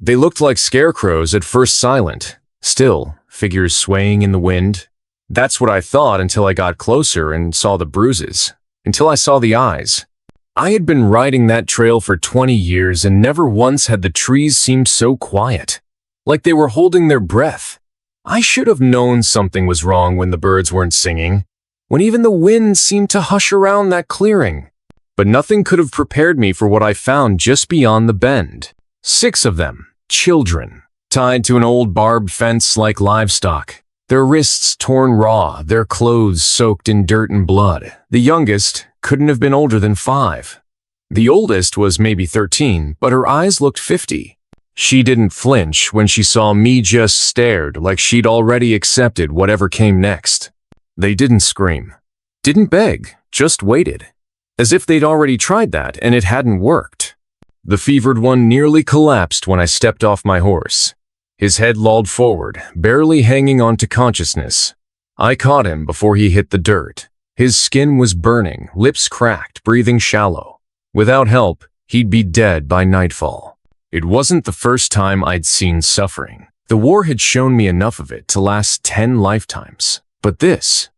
They looked like scarecrows at first, silent, still, figures swaying in the wind. That's what I thought until I got closer and saw the bruises, until I saw the eyes. I had been riding that trail for 20 years and never once had the trees seemed so quiet, like they were holding their breath. I should have known something was wrong when the birds weren't singing, when even the wind seemed to hush around that clearing. But nothing could have prepared me for what I found just beyond the bend. 6 of them, children, tied to an old barbed fence like livestock. Their wrists torn raw, their clothes soaked in dirt and blood. The youngest couldn't have been older than 5. The oldest was maybe 13, but her eyes looked 50. She didn't flinch when she saw me, just stared like she'd already accepted whatever came next. They didn't scream, didn't beg, just waited, as if they'd already tried that and it hadn't worked. The fevered one nearly collapsed when I stepped off my horse. His head lolled forward, barely hanging on to consciousness. I caught him before he hit the dirt. His skin was burning, lips cracked, breathing shallow. Without help, he'd be dead by nightfall. It wasn't the first time I'd seen suffering. The war had shown me enough of it to last 10 lifetimes. But this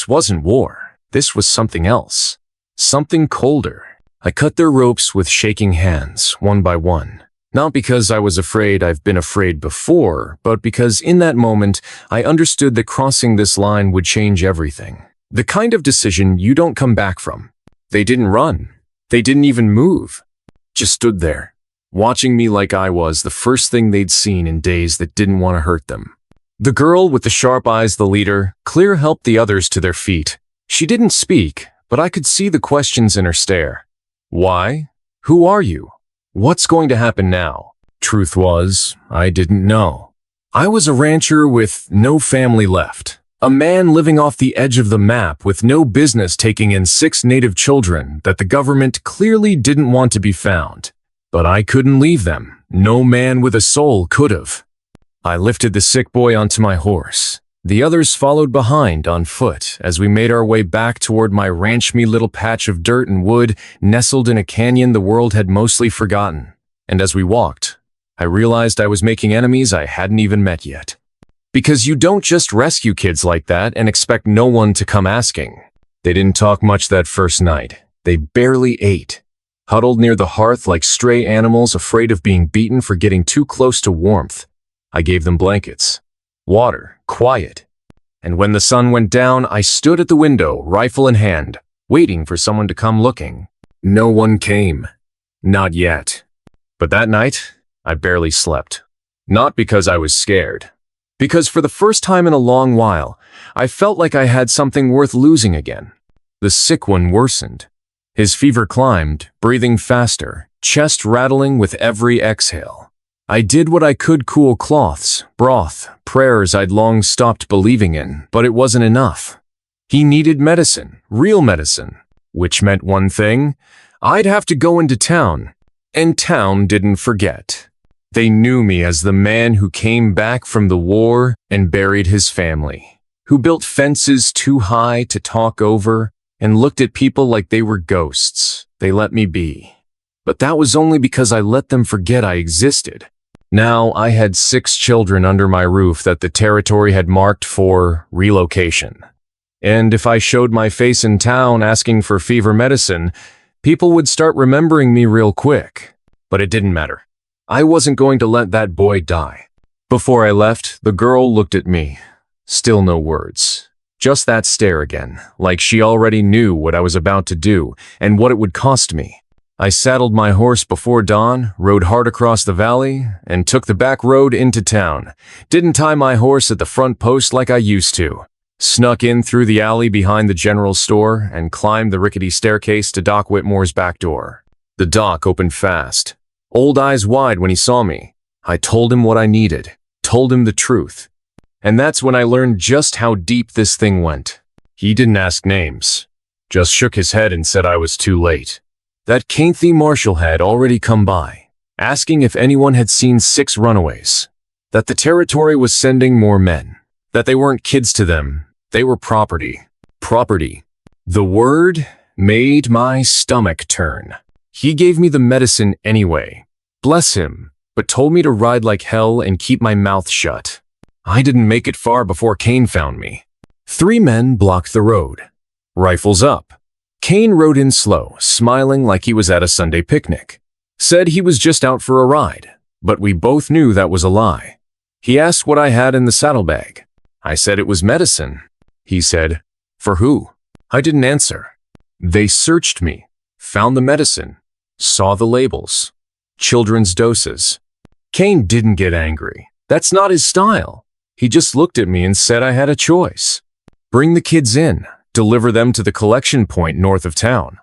wasn't war. This was something else. Something colder. I cut their ropes with shaking hands, one by one. Not because I was afraid I've been afraid before, but because in that moment, I understood that crossing this line would change everything. The kind of decision you don't come back from. They didn't run. They didn't even move. Just stood there, watching me like I was the first thing they'd seen in days that didn't want to hurt them. The girl with the sharp eyes, the leader, clear helped the others to their feet. She didn't speak, but I could see the questions in her stare. Why? Who are you? What's going to happen now? Truth was, I didn't know. I was a rancher with no family left. A man living off the edge of the map with no business taking in 6 native children that the government clearly didn't want to be found. But I couldn't leave them. No man with a soul could have. I lifted the sick boy onto my horse. The others followed behind on foot as we made our way back toward my ranch-me little patch of dirt and wood nestled in a canyon the world had mostly forgotten. And as we walked, I realized I was making enemies I hadn't even met yet. Because you don't just rescue kids like that and expect no one to come asking. They didn't talk much that first night. They barely ate. Huddled near the hearth like stray animals afraid of being beaten for getting too close to warmth. I gave them blankets. Water, quiet. And when the sun went down, I stood at the window, rifle in hand, waiting for someone to come looking. No one came. Not yet. But that night, I barely slept. Not because I was scared. Because for the first time in a long while, I felt like I had something worth losing again. The sick one worsened. His fever climbed, breathing faster, chest rattling with every exhale. I did what I could, cool cloths, broth, prayers I'd long stopped believing in, but it wasn't enough. He needed medicine, real medicine, which meant one thing: I'd have to go into town. And town didn't forget. They knew me as the man who came back from the war and buried his family, who built fences too high to talk over and looked at people like they were ghosts. They let me be. But that was only because I let them forget I existed. Now I had 6 children under my roof that the territory had marked for relocation. And if I showed my face in town asking for fever medicine, people would start remembering me real quick. But it didn't matter. I wasn't going to let that boy die. Before I left, the girl looked at me. Still no words. Just that stare again, like she already knew what I was about to do and what it would cost me. I saddled my horse before dawn, rode hard across the valley, and took the back road into town. Didn't tie my horse at the front post like I used to. Snuck in through the alley behind the general store and climbed the rickety staircase to Doc Whitmore's back door. The doc opened fast, old eyes wide when he saw me. I told him what I needed, told him the truth. And that's when I learned just how deep this thing went. He didn't ask names, just shook his head and said I was too late. That Cainthy marshal had already come by, asking if anyone had seen 6 runaways, that the territory was sending more men, that they weren't kids to them, they were property. Property. The word made my stomach turn. He gave me the medicine anyway. Bless him. but told me to ride like hell and keep my mouth shut. I didn't make it far before Kane found me. 3 men blocked the road. Rifles up. Kane rode in slow, smiling like he was at a Sunday picnic. Said he was just out for a ride, but we both knew that was a lie. He asked what I had in the saddlebag. I said it was medicine. He said, "For who?" I didn't answer. They searched me, found the medicine, saw the labels. Children's doses. Kane didn't get angry. That's not his style. He just looked at me and said I had a choice. Bring the kids in, deliver them to the collection point north of town,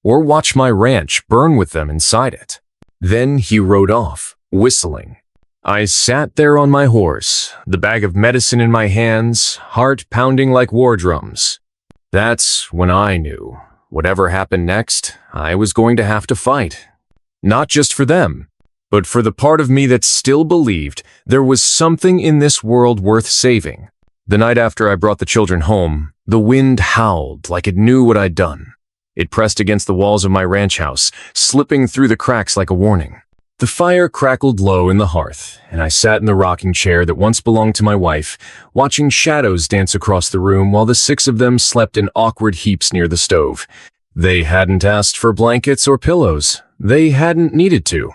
or watch my ranch burn with them inside it. Then he rode off, whistling. I sat there on my horse, the bag of medicine in my hands, heart pounding like war drums. That's when I knew, whatever happened next, I was going to have to fight. Not just for them, but for the part of me that still believed there was something in this world worth saving. The night after I brought the children home, the wind howled like it knew what I'd done. It pressed against the walls of my ranch house, slipping through the cracks like a warning. The fire crackled low in the hearth, and I sat in the rocking chair that once belonged to my wife, watching shadows dance across the room while the 6 of them slept in awkward heaps near the stove. They hadn't asked for blankets or pillows. They hadn't needed to.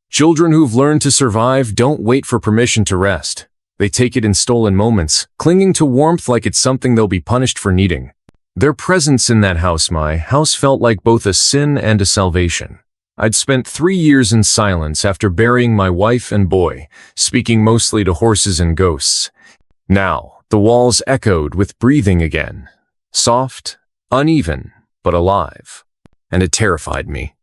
Children who've learned to survive don't wait for permission to rest. They take it in stolen moments, clinging to warmth like it's something they'll be punished for needing. Their presence in that house, my house, felt like both a sin and a salvation. I'd spent 3 years in silence after burying my wife and boy, speaking mostly to horses and ghosts. Now, the walls echoed with breathing again. Soft, uneven, but alive. And it terrified me.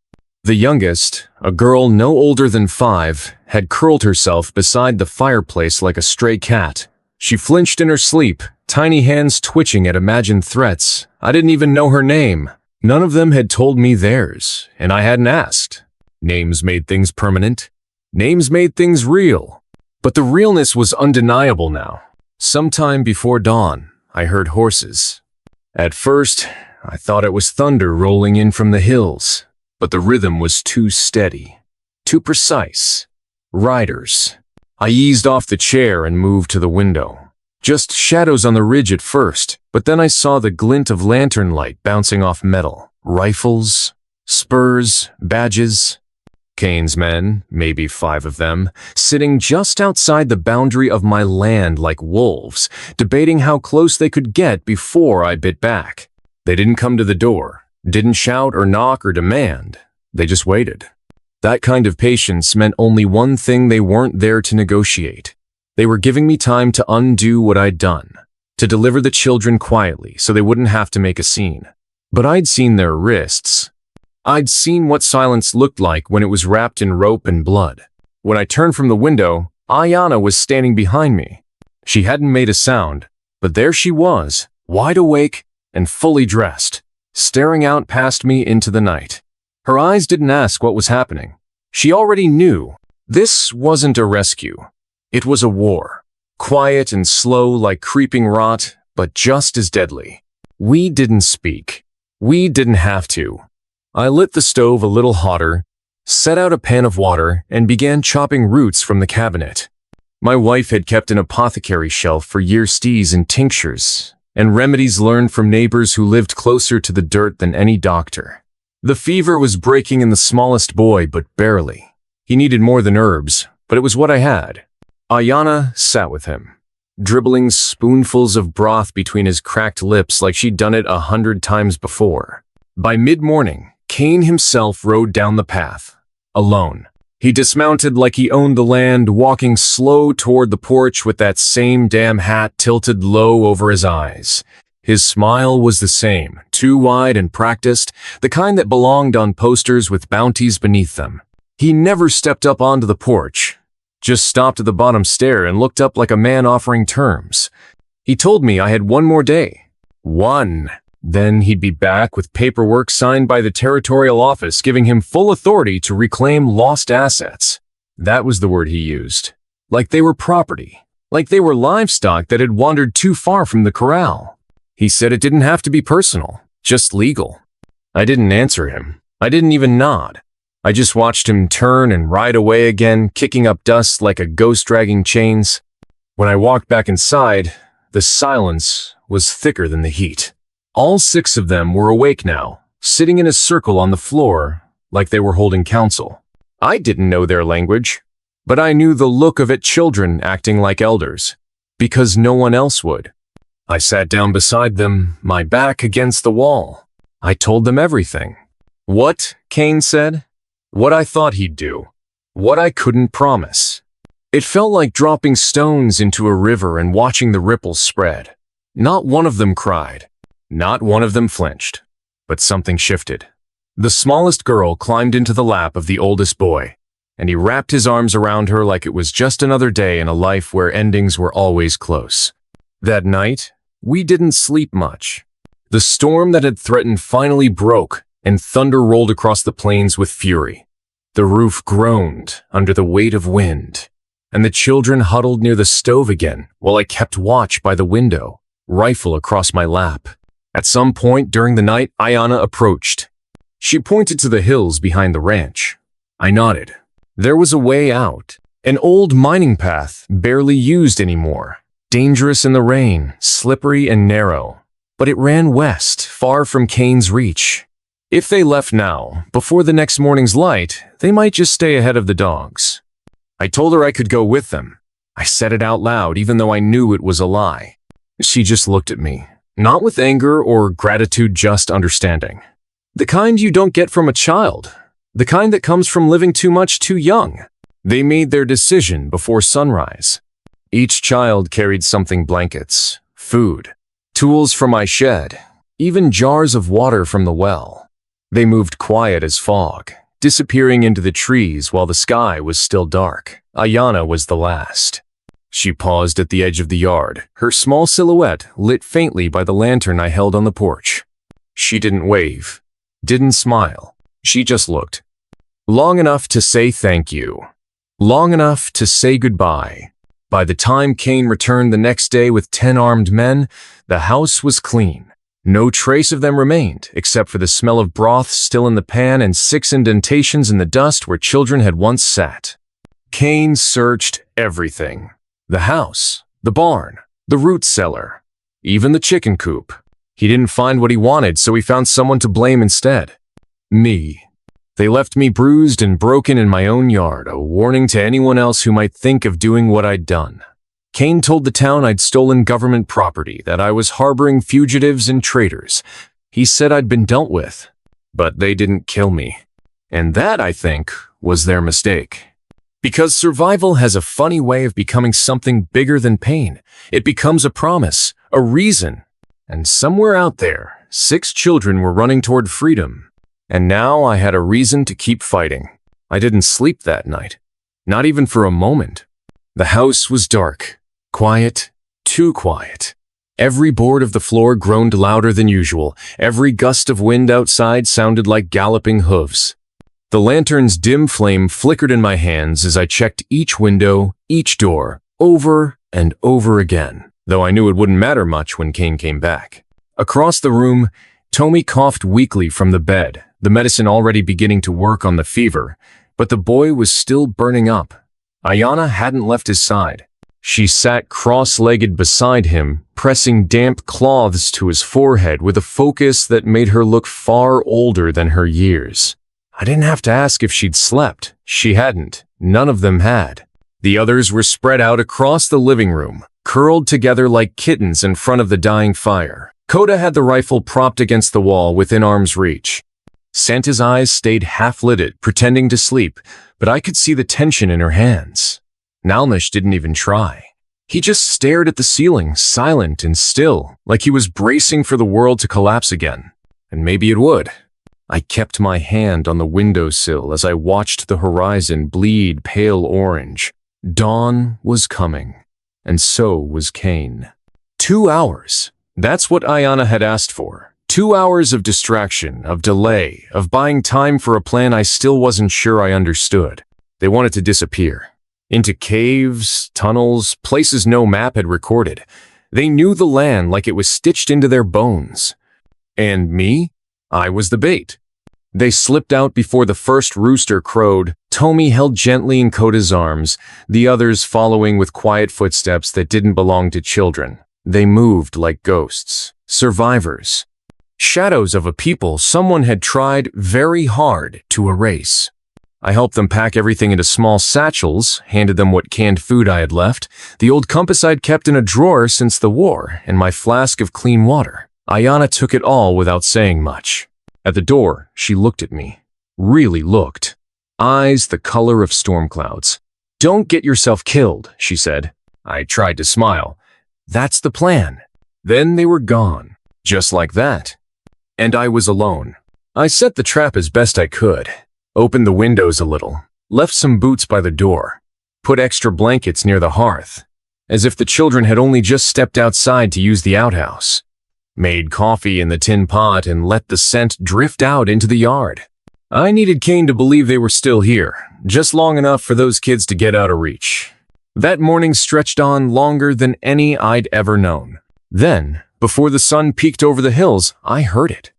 The youngest, a girl no older than 5, had curled herself beside the fireplace like a stray cat. She flinched in her sleep, tiny hands twitching at imagined threats. I didn't even know her name. None of them had told me theirs, and I hadn't asked. Names made things permanent. Names made things real. But the realness was undeniable now. Sometime before dawn, I heard horses. At first, I thought it was thunder rolling in from the hills, but the rhythm was too steady, too precise. Riders. I eased off the chair and moved to the window. Just shadows on the ridge at first, but then I saw the glint of lantern light bouncing off metal. Rifles, spurs, badges. Kane's men, maybe 5 of them, sitting just outside the boundary of my land like wolves, debating how close they could get before I bit back. They didn't come to the door, didn't shout or knock or demand. They just waited. That kind of patience meant only one thing: they weren't there to negotiate. They were giving me time to undo what I'd done, to deliver the children quietly so they wouldn't have to make a scene. But I'd seen their wrists. I'd seen what silence looked like when it was wrapped in rope and blood. When I turned from the window, Ayana was standing behind me. She hadn't made a sound, but there she was, wide awake and fully dressed, staring out past me into the night. Her eyes didn't ask what was happening. She already knew. This wasn't a rescue. It was a war. Quiet and slow like creeping rot, but just as deadly. We didn't speak. We didn't have to. I lit the stove a little hotter, set out a pan of water, and began chopping roots from the cabinet. My wife had kept an apothecary shelf for yeasties and tinctures, and remedies learned from neighbors who lived closer to the dirt than any doctor. The fever was breaking in the smallest boy, but barely. He needed more than herbs, but it was what I had. Ayana sat with him, dribbling spoonfuls of broth between his cracked lips like she'd done it 100 times before. By mid-morning, Kane himself rode down the path, alone. He dismounted like he owned the land, walking slow toward the porch with that same damn hat tilted low over his eyes. His smile was the same, too wide and practiced, the kind that belonged on posters with bounties beneath them. He never stepped up onto the porch, just stopped at the bottom stair and looked up like a man offering terms. He told me I had one more day. One. Then he'd be back with paperwork signed by the territorial office giving him full authority to reclaim lost assets. That was the word he used. Like they were property. Like they were livestock that had wandered too far from the corral. He said it didn't have to be personal, just legal. I didn't answer him. I didn't even nod. I just watched him turn and ride away again, kicking up dust like a ghost dragging chains. When I walked back inside, the silence was thicker than the heat. All 6 of them were awake now, sitting in a circle on the floor like they were holding council. I didn't know their language, but I knew the look of it, children acting like elders, because no one else would. I sat down beside them, my back against the wall. I told them everything. What Cain said, what I thought he'd do, what I couldn't promise. It felt like dropping stones into a river and watching the ripples spread. Not one of them cried. Not one of them flinched. But something shifted. The smallest girl climbed into the lap of the oldest boy, and he wrapped his arms around her like it was just another day in a life where endings were always close. That night, we didn't sleep much. The storm that had threatened finally broke, and thunder rolled across the plains with fury. The roof groaned under the weight of wind, and the children huddled near the stove again while I kept watch by the window, rifle across my lap. At some point during the night, Ayana approached. She pointed to the hills behind the ranch. I nodded. There was a way out, an old mining path barely used anymore, dangerous in the rain, slippery and narrow, but it ran west, far from Cain's reach. If they left now, before the next morning's light, they might just stay ahead of the dogs. I told her I could go with them. I said it out loud, even though I knew it was a lie. She just looked at me, not with anger or gratitude, just understanding. The kind you don't get from a child. The kind that comes from living too much too young. They made their decision before sunrise. Each child carried something: blankets, food, tools from my shed, even jars of water from the well. They moved quiet as fog, disappearing into the trees while the sky was still dark. Ayana was the last. She paused at the edge of the yard, her small silhouette lit faintly by the lantern I held on the porch. She didn't wave, didn't smile. She just looked. Long enough to say thank you. Long enough to say goodbye. By the time Cain returned the next day with 10 armed men, the house was clean. No trace of them remained, except for the smell of broth still in the pan and 6 indentations in the dust where children had once sat. Cain searched everything. The house, the barn, the root cellar, even the chicken coop. He didn't find what he wanted, so he found someone to blame instead. Me. They left me bruised and broken in my own yard, a warning to anyone else who might think of doing what I'd done. Cain told the town I'd stolen government property, that I was harboring fugitives and traitors. He said I'd been dealt with, but they didn't kill me. And that, I think, was their mistake. Because survival has a funny way of becoming something bigger than pain. It becomes a promise, a reason. And somewhere out there, 6 children were running toward freedom. And now I had a reason to keep fighting. I didn't sleep that night. Not even for a moment. The house was dark. Quiet. Too quiet. Every board of the floor groaned louder than usual. Every gust of wind outside sounded like galloping hooves. The lantern's dim flame flickered in my hands as I checked each window, each door, over and over again, though I knew it wouldn't matter much when Cain came back. Across the room, Tommy coughed weakly from the bed, the medicine already beginning to work on the fever, but the boy was still burning up. Ayana hadn't left his side. She sat cross-legged beside him, pressing damp cloths to his forehead with a focus that made her look far older than her years. I didn't have to ask if she'd slept. She hadn't. None of them had. The others were spread out across the living room, curled together like kittens in front of the dying fire. Coda had the rifle propped against the wall within arm's reach. Santa's eyes stayed half-lidded, pretending to sleep, but I could see the tension in her hands. Nalnish didn't even try. He just stared at the ceiling, silent and still, like he was bracing for the world to collapse again. And maybe it would. I kept my hand on the windowsill as I watched the horizon bleed pale orange. Dawn was coming, and so was Cain. 2 hours. That's what Ayana had asked for. 2 hours of distraction, of delay, of buying time for a plan I still wasn't sure I understood. They wanted to disappear. Into caves, tunnels, places no map had recorded. They knew the land like it was stitched into their bones. And me? I was the bait. They slipped out before the first rooster crowed. Tommy held gently in Koda's arms, the others following with quiet footsteps that didn't belong to children. They moved like ghosts, survivors, shadows of a people someone had tried very hard to erase. I helped them pack everything into small satchels, handed them what canned food I had left, the old compass I'd kept in a drawer since the war, and my flask of clean water. Ayana took it all without saying much. At the door, she looked at me. Really looked. Eyes the color of storm clouds. "Don't get yourself killed," she said. I tried to smile. "That's the plan." Then they were gone. Just like that. And I was alone. I set the trap as best I could. Opened the windows a little. Left some boots by the door. Put extra blankets near the hearth. As if the children had only just stepped outside to use the outhouse. Made coffee in the tin pot and let the scent drift out into the yard. I needed Kane to believe they were still here, just long enough for those kids to get out of reach. That morning stretched on longer than any I'd ever known. Then, before the sun peeked over the hills, I heard it.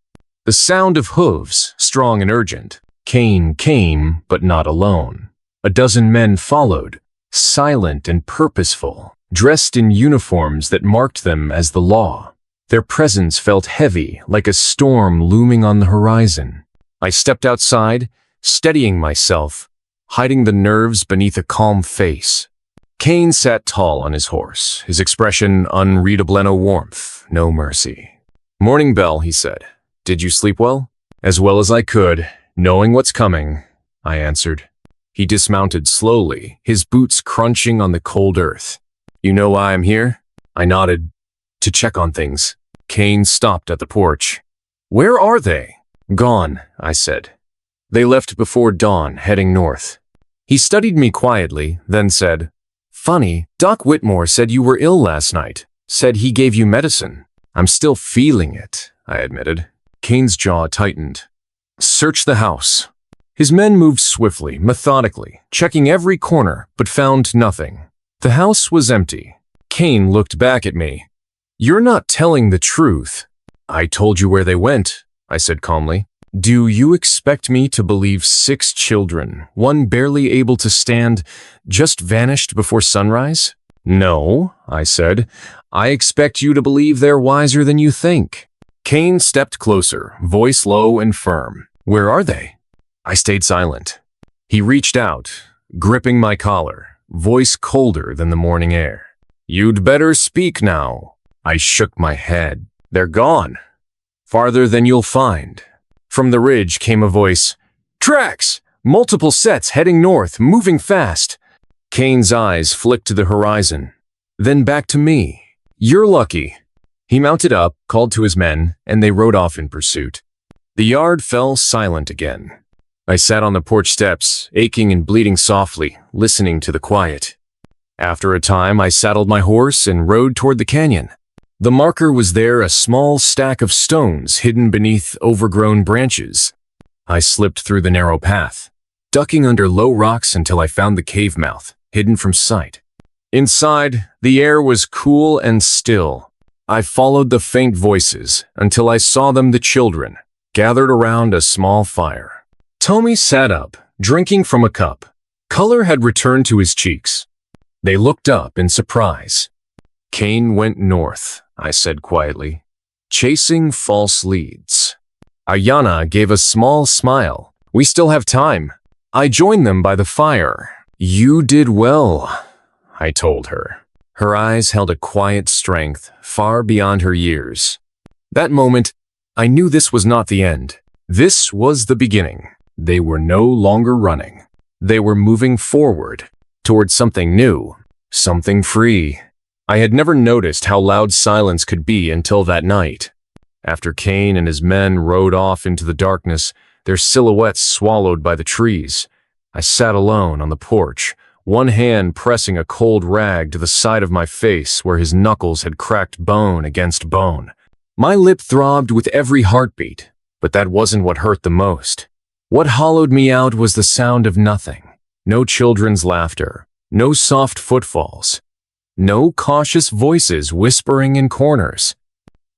The sound of hooves, strong and urgent. Kane came, but not alone. A dozen men followed, silent and purposeful, dressed in uniforms that marked them as the law. Their presence felt heavy, like a storm looming on the horizon. I stepped outside, steadying myself, hiding the nerves beneath a calm face. Kane sat tall on his horse, his expression unreadable, no warmth, no mercy. "Morning, Belle," he said. "Did you sleep well?" "As well as I could, knowing what's coming," I answered. He dismounted slowly, his boots crunching on the cold earth. "You know why I'm here?" I nodded. "To check on things." Kane stopped at the porch. "Where are they?" "Gone," I said. "They left before dawn, heading north." He studied me quietly, then said, "Funny, Doc Whitmore said you were ill last night. Said he gave you medicine." "I'm still feeling it," I admitted. Kane's jaw tightened. "Search the house." His men moved swiftly, methodically, checking every corner, but found nothing. The house was empty. Kane looked back at me. "You're not telling the truth." "I told you where they went," I said calmly. "Do you expect me to believe 6 children, one barely able to stand, just vanished before sunrise?" "No," I said. "I expect you to believe they're wiser than you think." Kane stepped closer, voice low and firm. "Where are they?" I stayed silent. He reached out, gripping my collar, voice colder than the morning air. "You'd better speak now." I shook my head. "They're gone. Farther than you'll find." From the ridge came a voice. "Tracks! Multiple sets heading north, moving fast." Kane's eyes flicked to the horizon, then back to me. "You're lucky." He mounted up, called to his men, and they rode off in pursuit. The yard fell silent again. I sat on the porch steps, aching and bleeding softly, listening to the quiet. After a time, I saddled my horse and rode toward the canyon. The marker was there, a small stack of stones hidden beneath overgrown branches. I slipped through the narrow path, ducking under low rocks until I found the cave mouth, hidden from sight. Inside, the air was cool and still. I followed the faint voices until I saw them, the children, gathered around a small fire. Tommy sat up, drinking from a cup. Color had returned to his cheeks. They looked up in surprise. "Kane went north," I said quietly, "chasing false leads." Ayana gave a small smile. "We still have time." I joined them by the fire. "You did well," I told her. Her eyes held a quiet strength far beyond her years. That moment, I knew this was not the end. This was the beginning. They were no longer running. They were moving forward, toward something new, something free. I had never noticed how loud silence could be until that night. After Kane and his men rode off into the darkness, their silhouettes swallowed by the trees, I sat alone on the porch, one hand pressing a cold rag to the side of my face where his knuckles had cracked bone against bone. My lip throbbed with every heartbeat, but that wasn't what hurt the most. What hollowed me out was the sound of nothing. No children's laughter, no soft footfalls, no cautious voices whispering in corners.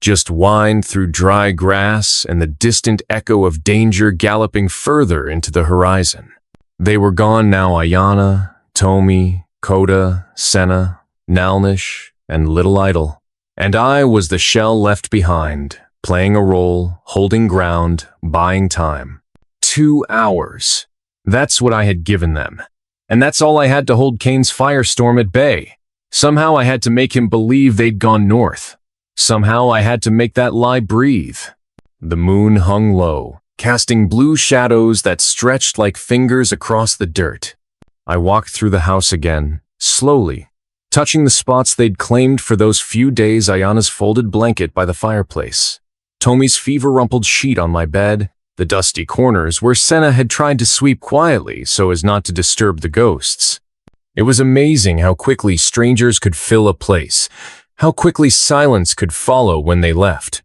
Just whined through dry grass and the distant echo of danger galloping further into the horizon. They were gone now, Ayana, Tomi, Koda, Senna, Nalnish, and Little Idol. And I was the shell left behind, playing a role, holding ground, buying time. 2 hours. That's what I had given them. And that's all I had to hold Kane's firestorm at bay. Somehow I had to make him believe they'd gone north. Somehow I had to make that lie breathe. The moon hung low, casting blue shadows that stretched like fingers across the dirt. I walked through the house again, slowly, touching the spots they'd claimed for those few days. Ayana's folded blanket by the fireplace, Tomi's fever-rumpled sheet on my bed, the dusty corners where Senna had tried to sweep quietly so as not to disturb the ghosts. It was amazing how quickly strangers could fill a place, how quickly silence could follow when they left.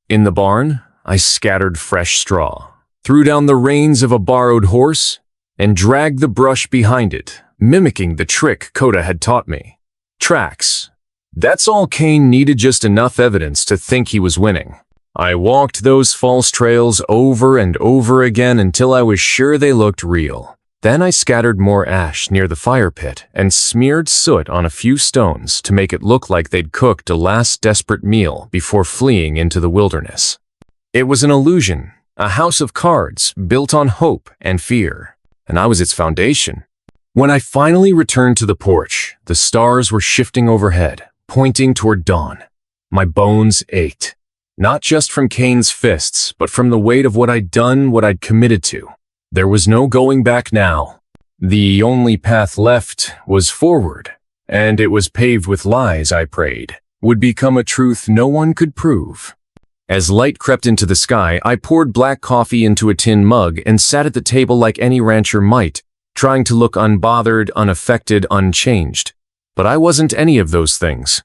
In the barn, I scattered fresh straw, threw down the reins of a borrowed horse, and dragged the brush behind it, mimicking the trick Koda had taught me. Tracks. That's all Kane needed, just enough evidence to think he was winning. I walked those false trails over and over again until I was sure they looked real. Then I scattered more ash near the fire pit and smeared soot on a few stones to make it look like they'd cooked a last desperate meal before fleeing into the wilderness. It was an illusion, a house of cards built on hope and fear, and I was its foundation. When I finally returned to the porch, the stars were shifting overhead, pointing toward dawn. My bones ached, not just from Kane's fists, but from the weight of what I'd done, what I'd committed to. There was no going back now. The only path left was forward, and it was paved with lies I prayed would become a truth no one could prove. As light crept into the sky, I poured black coffee into a tin mug and sat at the table like any rancher might, trying to look unbothered, unaffected, unchanged. But I wasn't any of those things.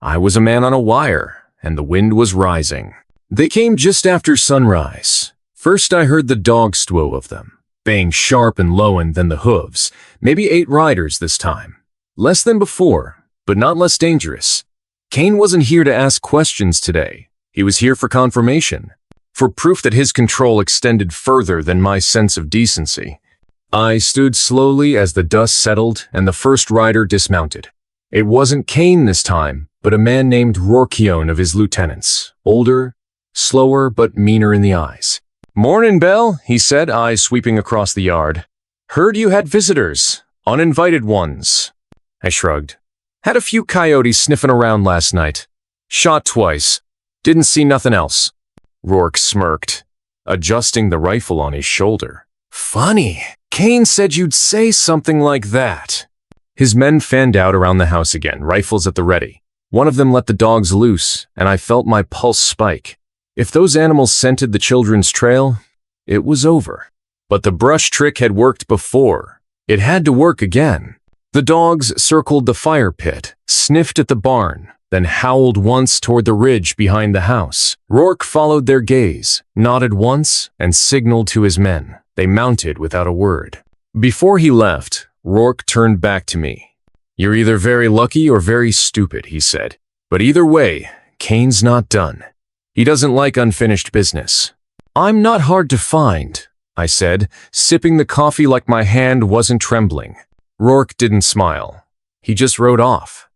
I was a man on a wire, and the wind was rising. They came just after sunrise. First I heard the dogs, 12 of them, baying sharp and low, and then the hooves. Maybe 8 riders this time. Less than before, but not less dangerous. Kane wasn't here to ask questions today. He was here for confirmation, for proof that his control extended further than my sense of decency. I stood slowly as the dust settled and the first rider dismounted. It wasn't Kane this time, but a man named Rorkion of his lieutenants, older, slower, but meaner in the eyes. "Mornin', Bell," he said, eyes sweeping across the yard. "Heard you had visitors, uninvited ones." I shrugged. "Had a few coyotes sniffing around last night. Shot twice. Didn't see nothing else." Rourke smirked, adjusting the rifle on his shoulder. "Funny. Kane said you'd say something like that." His men fanned out around the house again, rifles at the ready. One of them let the dogs loose, and I felt my pulse spike. If those animals scented the children's trail, it was over. But the brush trick had worked before. It had to work again. The dogs circled the fire pit, sniffed at the barn, then howled once toward the ridge behind the house. Rourke followed their gaze, nodded once, and signaled to his men. They mounted without a word. Before he left, Rourke turned back to me. "You're either very lucky or very stupid," he said. "But either way, Kane's not done. He doesn't like unfinished business." "I'm not hard to find," I said, sipping the coffee like my hand wasn't trembling. Rourke didn't smile. He just rode off.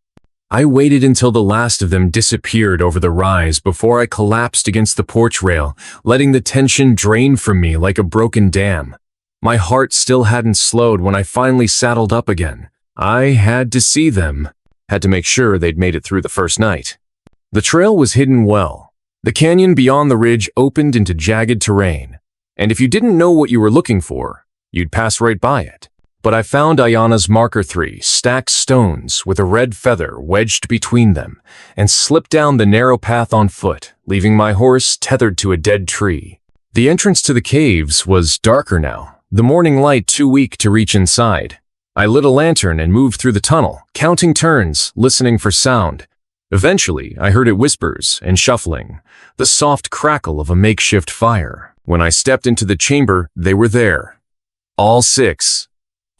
I waited until the last of them disappeared over the rise before I collapsed against the porch rail, letting the tension drain from me like a broken dam. My heart still hadn't slowed when I finally saddled up again. I had to see them, had to make sure they'd made it through the first night. The trail was hidden well. The canyon beyond the ridge opened into jagged terrain, and if you didn't know what you were looking for, you'd pass right by it. But I found Ayana's marker 3 stacked stones with a red feather wedged between them, and slipped down the narrow path on foot, leaving my horse tethered to a dead tree. The entrance to the caves was darker now, the morning light too weak to reach inside. I lit a lantern and moved through the tunnel, counting turns, listening for sound. Eventually, I heard it whispers and shuffling, the soft crackle of a makeshift fire. When I stepped into the chamber, they were there. All 6.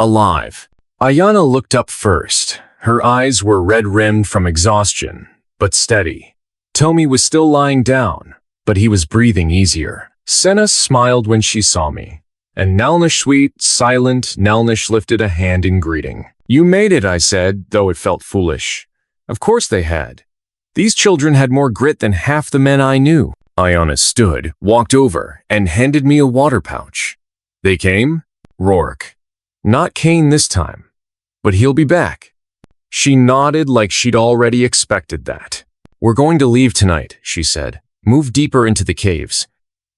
Alive. Ayana looked up first. Her eyes were red-rimmed from exhaustion, but steady. Tommy was still lying down, but he was breathing easier. Senna smiled when she saw me, and Nalnish, sweet, silent Nalnish, lifted a hand in greeting. You made it, I said, though it felt foolish. Of course they had. These children had more grit than half the men I knew. Iona stood, walked over, and handed me a water pouch. They came? Rourke. Not Kane this time. But he'll be back. She nodded like she'd already expected that. We're going to leave tonight, she said. Move deeper into the caves.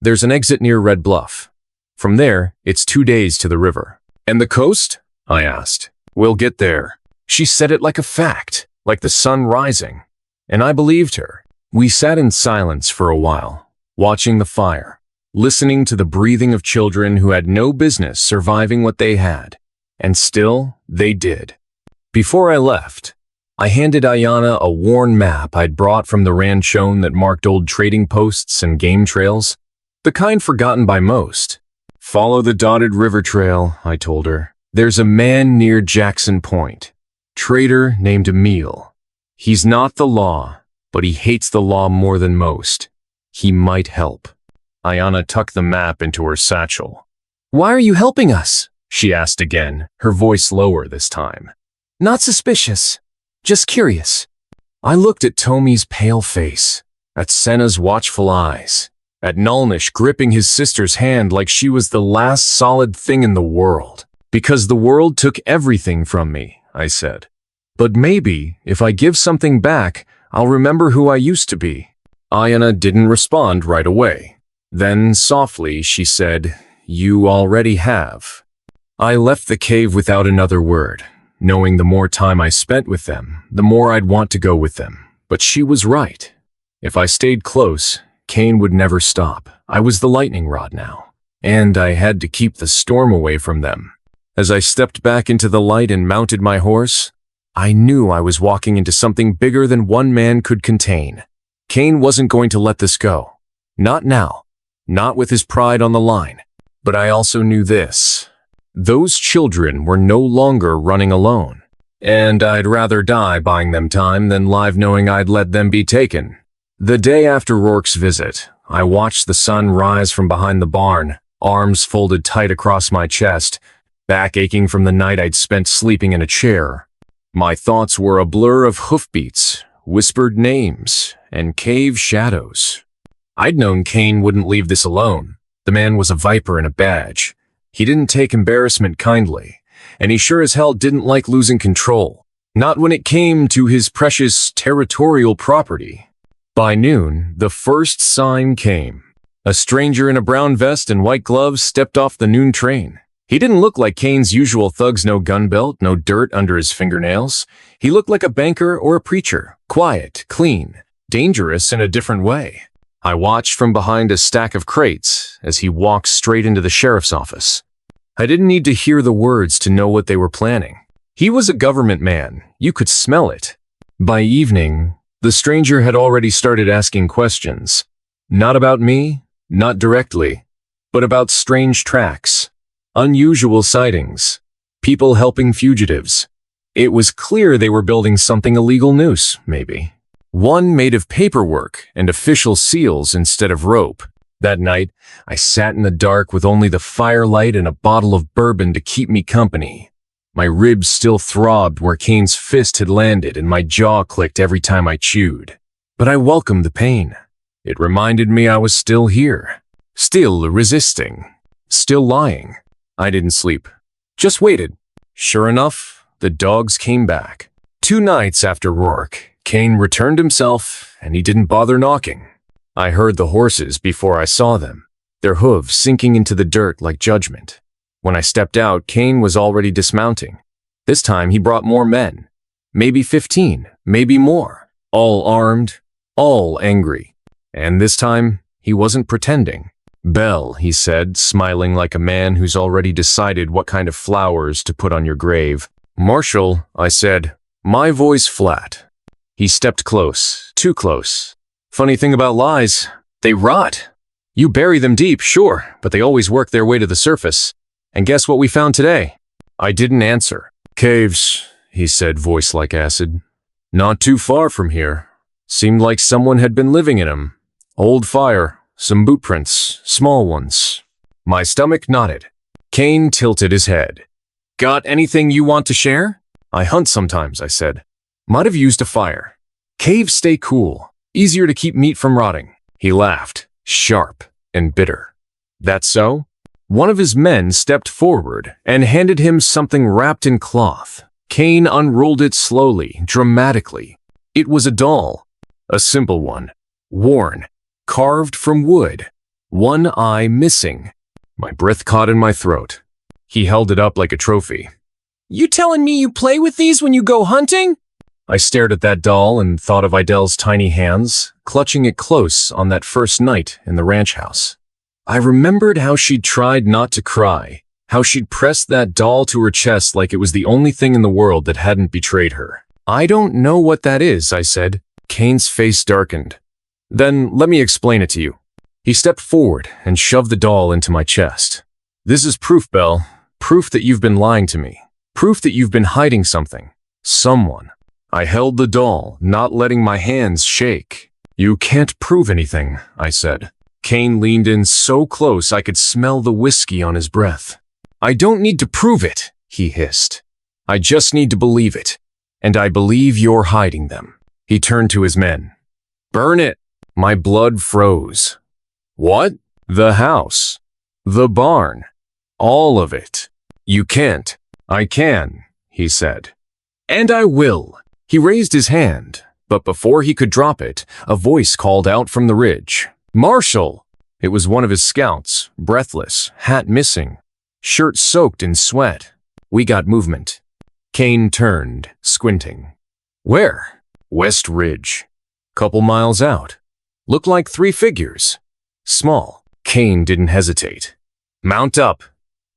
There's an exit near Red Bluff. From there, it's 2 days to the river. And the coast? I asked. We'll get there. She said it like a fact, like the sun rising. And I believed her. We sat in silence for a while, watching the fire, listening to the breathing of children who had no business surviving what they had. And still, they did. Before I left, I handed Ayana a worn map I'd brought from the ranchon that marked old trading posts and game trails, the kind forgotten by most. Follow the dotted river trail, I told her. There's a man near Jackson Point, trader named Emile. He's not the law, but he hates the law more than most. He might help. Ayana tucked the map into her satchel. Why are you helping us? She asked again, her voice lower this time. Not suspicious, just curious. I looked at Tommy's pale face, at Senna's watchful eyes, at Nalnish gripping his sister's hand like she was the last solid thing in the world. Because the world took everything from me, I said. But maybe, if I give something back, I'll remember who I used to be. Ayana didn't respond right away. Then, softly, she said, You already have. I left the cave without another word, knowing the more time I spent with them, the more I'd want to go with them. But she was right. If I stayed close, Kane would never stop. I was the lightning rod now, and I had to keep the storm away from them. As I stepped back into the light and mounted my horse, I knew I was walking into something bigger than one man could contain. Kane wasn't going to let this go. Not now. Not with his pride on the line. But I also knew this. Those children were no longer running alone. And I'd rather die buying them time than live knowing I'd let them be taken. The day after Rourke's visit, I watched the sun rise from behind the barn, arms folded tight across my chest, back aching from the night I'd spent sleeping in a chair. My thoughts were a blur of hoofbeats, whispered names, and cave shadows. I'd known Kane wouldn't leave this alone. The man was a viper in a badge. He didn't take embarrassment kindly, and he sure as hell didn't like losing control. Not when it came to his precious territorial property. By noon, the first sign came. A stranger in a brown vest and white gloves stepped off the noon train. He didn't look like Kane's usual thugs, no gun belt, no dirt under his fingernails. He looked like a banker or a preacher, quiet, clean, dangerous in a different way. I watched from behind a stack of crates as he walked straight into the sheriff's office. I didn't need to hear the words to know what they were planning. He was a government man. You could smell it. By evening, the stranger had already started asking questions. Not about me, not directly, but about strange tracks. Unusual sightings. People helping fugitives. It was clear they were building something illegal noose, maybe. One made of paperwork and official seals instead of rope. That night, I sat in the dark with only the firelight and a bottle of bourbon to keep me company. My ribs still throbbed where Kane's fist had landed and my jaw clicked every time I chewed. But I welcomed the pain. It reminded me I was still here. Still resisting. Still lying. I didn't sleep. Just waited. Sure enough, the dogs came back. 2 nights after Rourke, Kane returned himself, and he didn't bother knocking. I heard the horses before I saw them, their hooves sinking into the dirt like judgment. When I stepped out, Kane was already dismounting. This time he brought more men. Maybe 15, maybe more. All armed, all angry. And this time, he wasn't pretending. Belle, he said, smiling like a man who's already decided what kind of flowers to put on your grave. Marshal, I said, my voice flat. He stepped close, too close. Funny thing about lies, they rot. You bury them deep, sure, but they always work their way to the surface. And guess what we found today? I didn't answer. Caves, he said, voice like acid. Not too far from here. Seemed like someone had been living in them. Old fire, some boot prints, small ones. My stomach nodded. Kane tilted his head. Got anything you want to share? I hunt sometimes, I said. Might have used a fire. Caves stay cool. Easier to keep meat from rotting. He laughed, sharp and bitter. That so? One of his men stepped forward and handed him something wrapped in cloth. Kane unrolled it slowly, dramatically. It was a doll. A simple one. Worn. Carved from wood. One eye missing. My breath caught in my throat. He held it up like a trophy. You telling me you play with these when you go hunting? I stared at that doll and thought of Idell's tiny hands, clutching it close on that first night in the ranch house. I remembered how she'd tried not to cry, how she'd pressed that doll to her chest like it was the only thing in the world that hadn't betrayed her. I don't know what that is, I said. Kane's face darkened. Then let me explain it to you. He stepped forward and shoved the doll into my chest. This is proof, Belle. Proof that you've been lying to me. Proof that you've been hiding something. Someone. I held the doll, not letting my hands shake. You can't prove anything, I said. Kane leaned in so close I could smell the whiskey on his breath. I don't need to prove it, he hissed. I just need to believe it. And I believe you're hiding them. He turned to his men. Burn it. My blood froze. What? The house. The barn. All of it. You can't. I can, he said. And I will. He raised his hand, but before he could drop it, a voice called out from the ridge. Marshal! It was one of his scouts, breathless, hat missing, shirt soaked in sweat. We got movement. Kane turned, squinting. Where? West Ridge. Couple miles out. Looked like 3 figures. Small. Kane didn't hesitate. Mount up.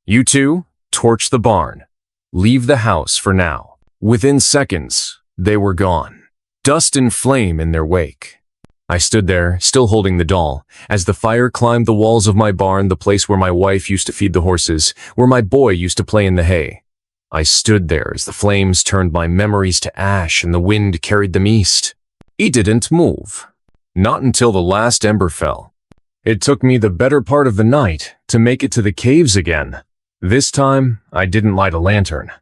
You two, torch the barn. Leave the house for now. Within seconds, they were gone. Dust and flame in their wake. I stood there, still holding the doll, as the fire climbed the walls of my barn, the place where my wife used to feed the horses, where my boy used to play in the hay. I stood there as the flames turned my memories to ash and the wind carried them east. He didn't move. Not until the last ember fell. It took me the better part of the night to make it to the caves again. This time, I didn't light a lantern.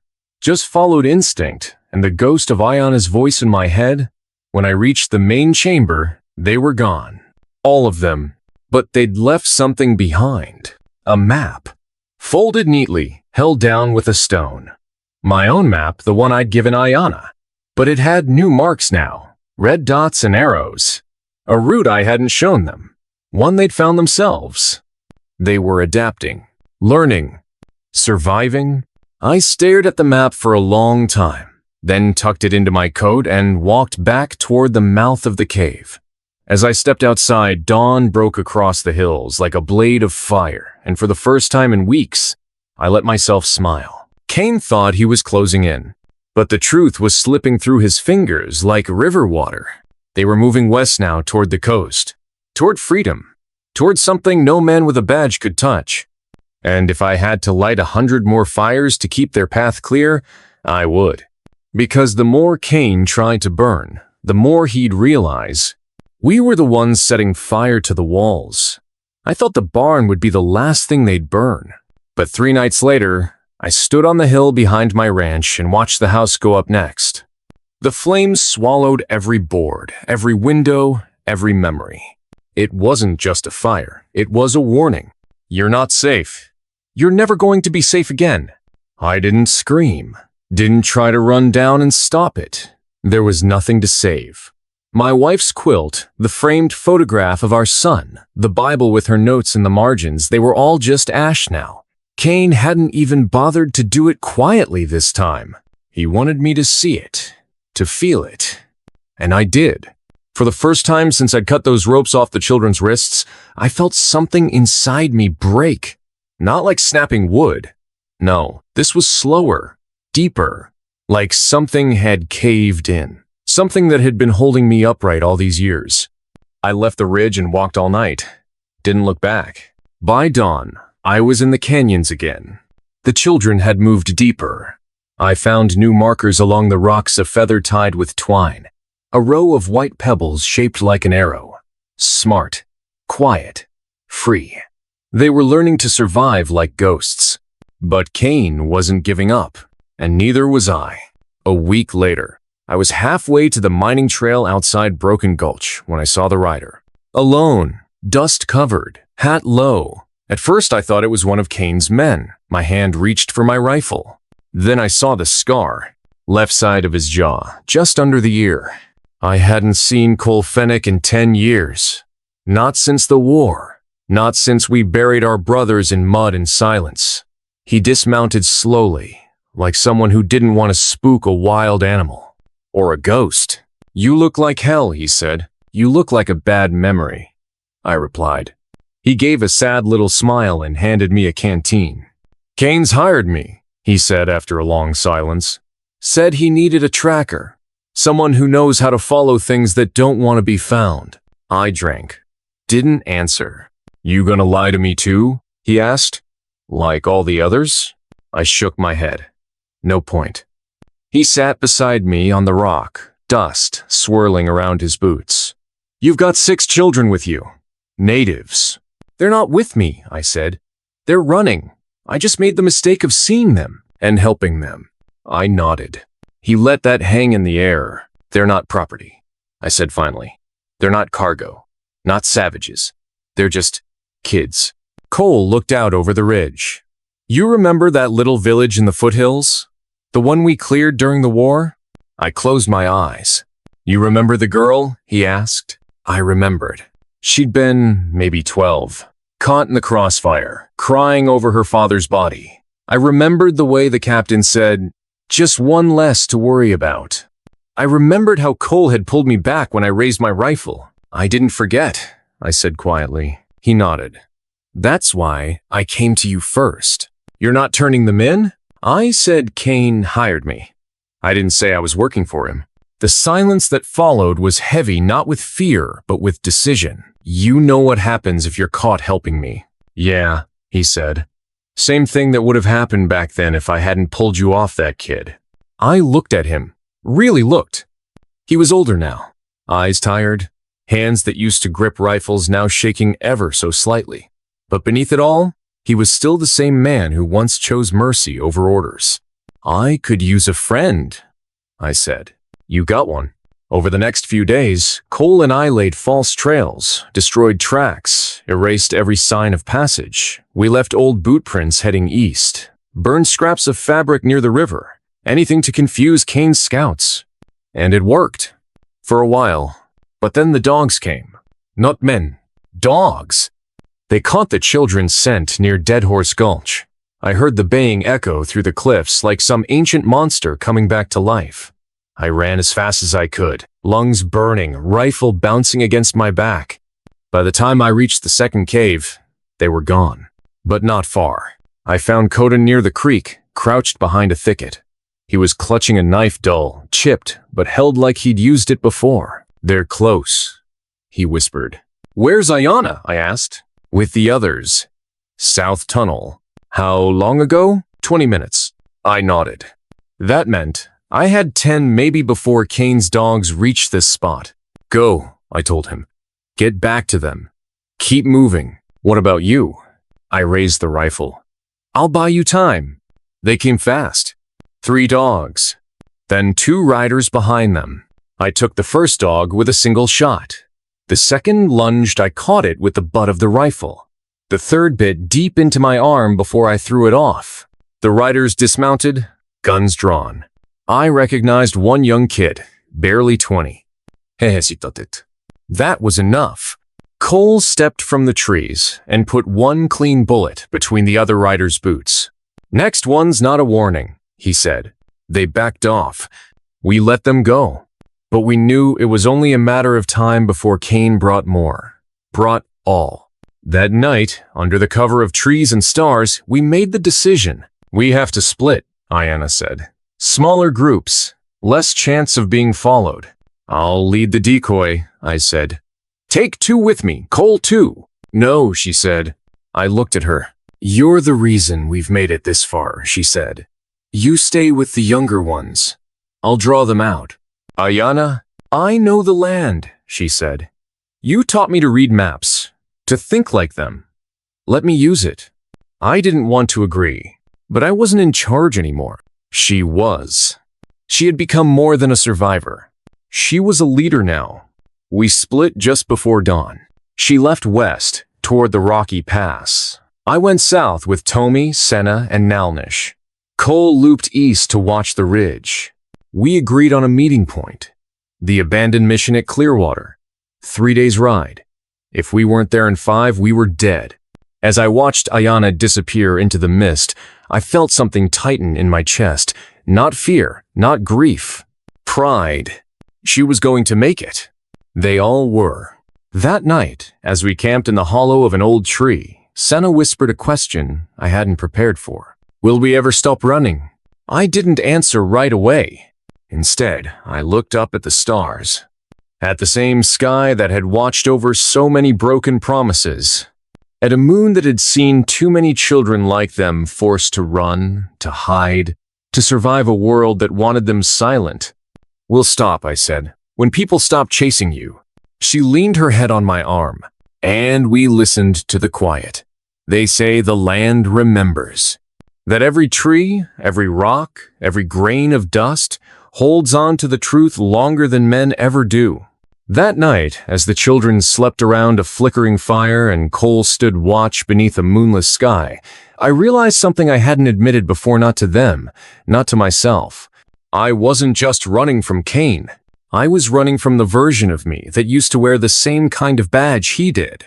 Just followed instinct and the ghost of Ayana's voice in my head. When I reached the main chamber, they were gone. All of them. But they'd left something behind. A map. Folded neatly, held down with a stone. My own map, the one I'd given Ayana. But it had new marks now. Red dots and arrows. A route I hadn't shown them. One they'd found themselves. They were adapting. Learning. Surviving. I stared at the map for a long time, then tucked it into my coat and walked back toward the mouth of the cave. As I stepped outside, dawn broke across the hills like a blade of fire, and for the first time in weeks, I let myself smile. Kane thought he was closing in, but the truth was slipping through his fingers like river water. They were moving west now toward the coast, toward freedom, toward something no man with a badge could touch. And if I had to light 100 more fires to keep their path clear, I would. Because the more Kane tried to burn, the more he'd realize we were the ones setting fire to the walls. I thought the barn would be the last thing they'd burn. But 3 nights later, I stood on the hill behind my ranch and watched the house go up next. The flames swallowed every board, every window, every memory. It wasn't just a fire. It was a warning. You're not safe. You're never going to be safe again. I didn't scream. Didn't try to run down and stop it. There was nothing to save. My wife's quilt, the framed photograph of our son, the Bible with her notes in the margins, they were all just ash now. Kane hadn't even bothered to do it quietly this time. He wanted me to see it, to feel it. And I did. For the first time since I'd cut those ropes off the children's wrists, I felt something inside me break. Not like snapping wood. No, this was slower, deeper, like something had caved in. Something that had been holding me upright all these years. I left the ridge and walked all night. Didn't look back. By dawn, I was in the canyons again. The children had moved deeper. I found new markers along the rocks, a feather tied with twine. A row of white pebbles shaped like an arrow. Smart, quiet, free. They were learning to survive like ghosts. But Cain wasn't giving up, and neither was I. A week later, I was halfway to the mining trail outside Broken Gulch when I saw the rider. Alone, dust-covered, hat low. At first I thought it was one of Cain's men. My hand reached for my rifle. Then I saw the scar, left side of his jaw, just under the ear. I hadn't seen Cole Fennick in 10 years. Not since the war. Not since we buried our brothers in mud and silence. He dismounted slowly, like someone who didn't want to spook a wild animal. Or a ghost. "You look like hell," he said. "You look like a bad memory," I replied. He gave a sad little smile and handed me a canteen. "Cain's hired me," he said after a long silence. "Said he needed a tracker. Someone who knows how to follow things that don't want to be found." I drank. Didn't answer. "You gonna lie to me too?" he asked. "Like all the others?" I shook my head. No point. He sat beside me on the rock, dust swirling around his boots. "You've got 6 children with you. Natives." "They're not with me," I said. "They're running. I just made the mistake of seeing them and helping them." I nodded. He let that hang in the air. "They're not property," I said finally. "They're not cargo. Not savages. They're just kids." Cole looked out over the ridge. "You remember that little village in the foothills? The one we cleared during the war?" I closed my eyes. "You remember the girl?" he asked. I remembered. She'd been maybe 12, caught in the crossfire, crying over her father's body. I remembered the way the captain said, "Just one less to worry about." I remembered how Cole had pulled me back when I raised my rifle. "I didn't forget," I said quietly. He nodded. "That's why I came to you first." "You're not turning them in?" I said Cain hired me. I didn't say I was working for him. The silence that followed was heavy, not with fear, but with decision. "You know what happens if you're caught helping me." "Yeah," he said. "Same thing that would have happened back then if I hadn't pulled you off that kid." I looked at him. Really looked. He was older now. Eyes tired. Hands that used to grip rifles now shaking ever so slightly. But beneath it all, he was still the same man who once chose mercy over orders. "I could use a friend," I said. "You got one." Over the next few days, Cole and I laid false trails, destroyed tracks, erased every sign of passage. We left old boot prints heading east, burned scraps of fabric near the river, anything to confuse Cain's scouts. And it worked. For a while. But then the dogs came. Not men. Dogs. They caught the children's scent near Dead Horse Gulch. I heard the baying echo through the cliffs like some ancient monster coming back to life. I ran as fast as I could, lungs burning, rifle bouncing against my back. By the time I reached the second cave, they were gone. But not far. I found Coda near the creek, crouched behind a thicket. He was clutching a knife dull, chipped, but held like he'd used it before. "They're close," he whispered. "Where's Ayana?" I asked. "With the others. South Tunnel." "How long ago?" 20 minutes. I nodded. That meant I had 10 maybe before Cain's dogs reached this spot. "Go," I told him. "Get back to them. Keep moving." "What about you?" I raised the rifle. "I'll buy you time." They came fast. 3 dogs. Then 2 riders behind them. I took the first dog with a single shot. The second lunged, I caught it with the butt of the rifle. The third bit deep into my arm before I threw it off. The riders dismounted, guns drawn. I recognized one young kid, barely 20. That was enough. Cole stepped from the trees and put one clean bullet between the other rider's boots. "Next one's not a warning," he said. They backed off. We let them go. But we knew it was only a matter of time before Cain brought more. Brought all. That night, under the cover of trees and stars, we made the decision. "We have to split," Ayana said. "Smaller groups, less chance of being followed." "I'll lead the decoy," I said. "Take 2 with me, Cole too." "No," she said. I looked at her. "You're the reason we've made it this far," she said. "You stay with the younger ones. I'll draw them out." "Ayana?" I know the land, she said. You taught me to read maps, to think like them. Let me use it. I didn't want to agree, but I wasn't in charge anymore. She was. She had become more than a survivor. She was a leader now. We split just before dawn. She left west, toward the Rocky Pass. I went south with Tomi, Senna, and Nalnish. Cole looped east to watch the ridge. We agreed on a meeting point. The abandoned mission at Clearwater. 3 days' ride. If we weren't there in 5, we were dead. As I watched Ayana disappear into the mist, I felt something tighten in my chest. Not fear, not grief. Pride. She was going to make it. They all were. That night, as we camped in the hollow of an old tree, Senna whispered a question I hadn't prepared for. Will we ever stop running? I didn't answer right away. Instead, I looked up at the stars. At the same sky that had watched over so many broken promises. At a moon that had seen too many children like them forced to run, to hide, to survive a world that wanted them silent. We'll stop, I said, when people stop chasing you. She leaned her head on my arm, and we listened to the quiet. They say the land remembers. That every tree, every rock, every grain of dust holds on to the truth longer than men ever do. That night, as the children slept around a flickering fire and Cole stood watch beneath a moonless sky, I realized something I hadn't admitted before, not to them, not to myself. I wasn't just running from Kane. I was running from the version of me that used to wear the same kind of badge he did.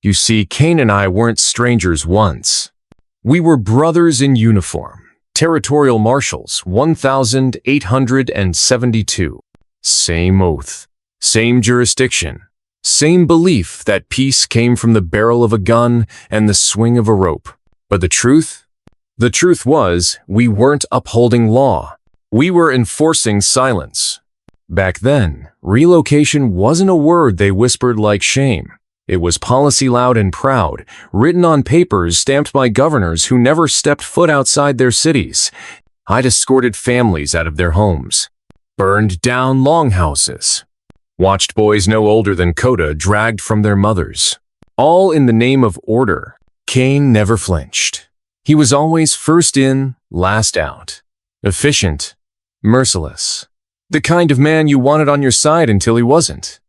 You see, Kane and I weren't strangers once. We were brothers in uniform. Territorial Marshals, 1,872. Same oath, same jurisdiction, same belief that peace came from the barrel of a gun and the swing of a rope. But the truth? The truth was, we weren't upholding law. We were enforcing silence. Back then, relocation wasn't a word they whispered like shame. It was policy loud and proud, written on papers stamped by governors who never stepped foot outside their cities. I'd escorted families out of their homes, burned down longhouses, watched boys no older than Coda dragged from their mothers, all in the name of order. Kane never flinched. He was always first in, last out. Efficient, merciless. The kind of man you wanted on your side until he wasn't.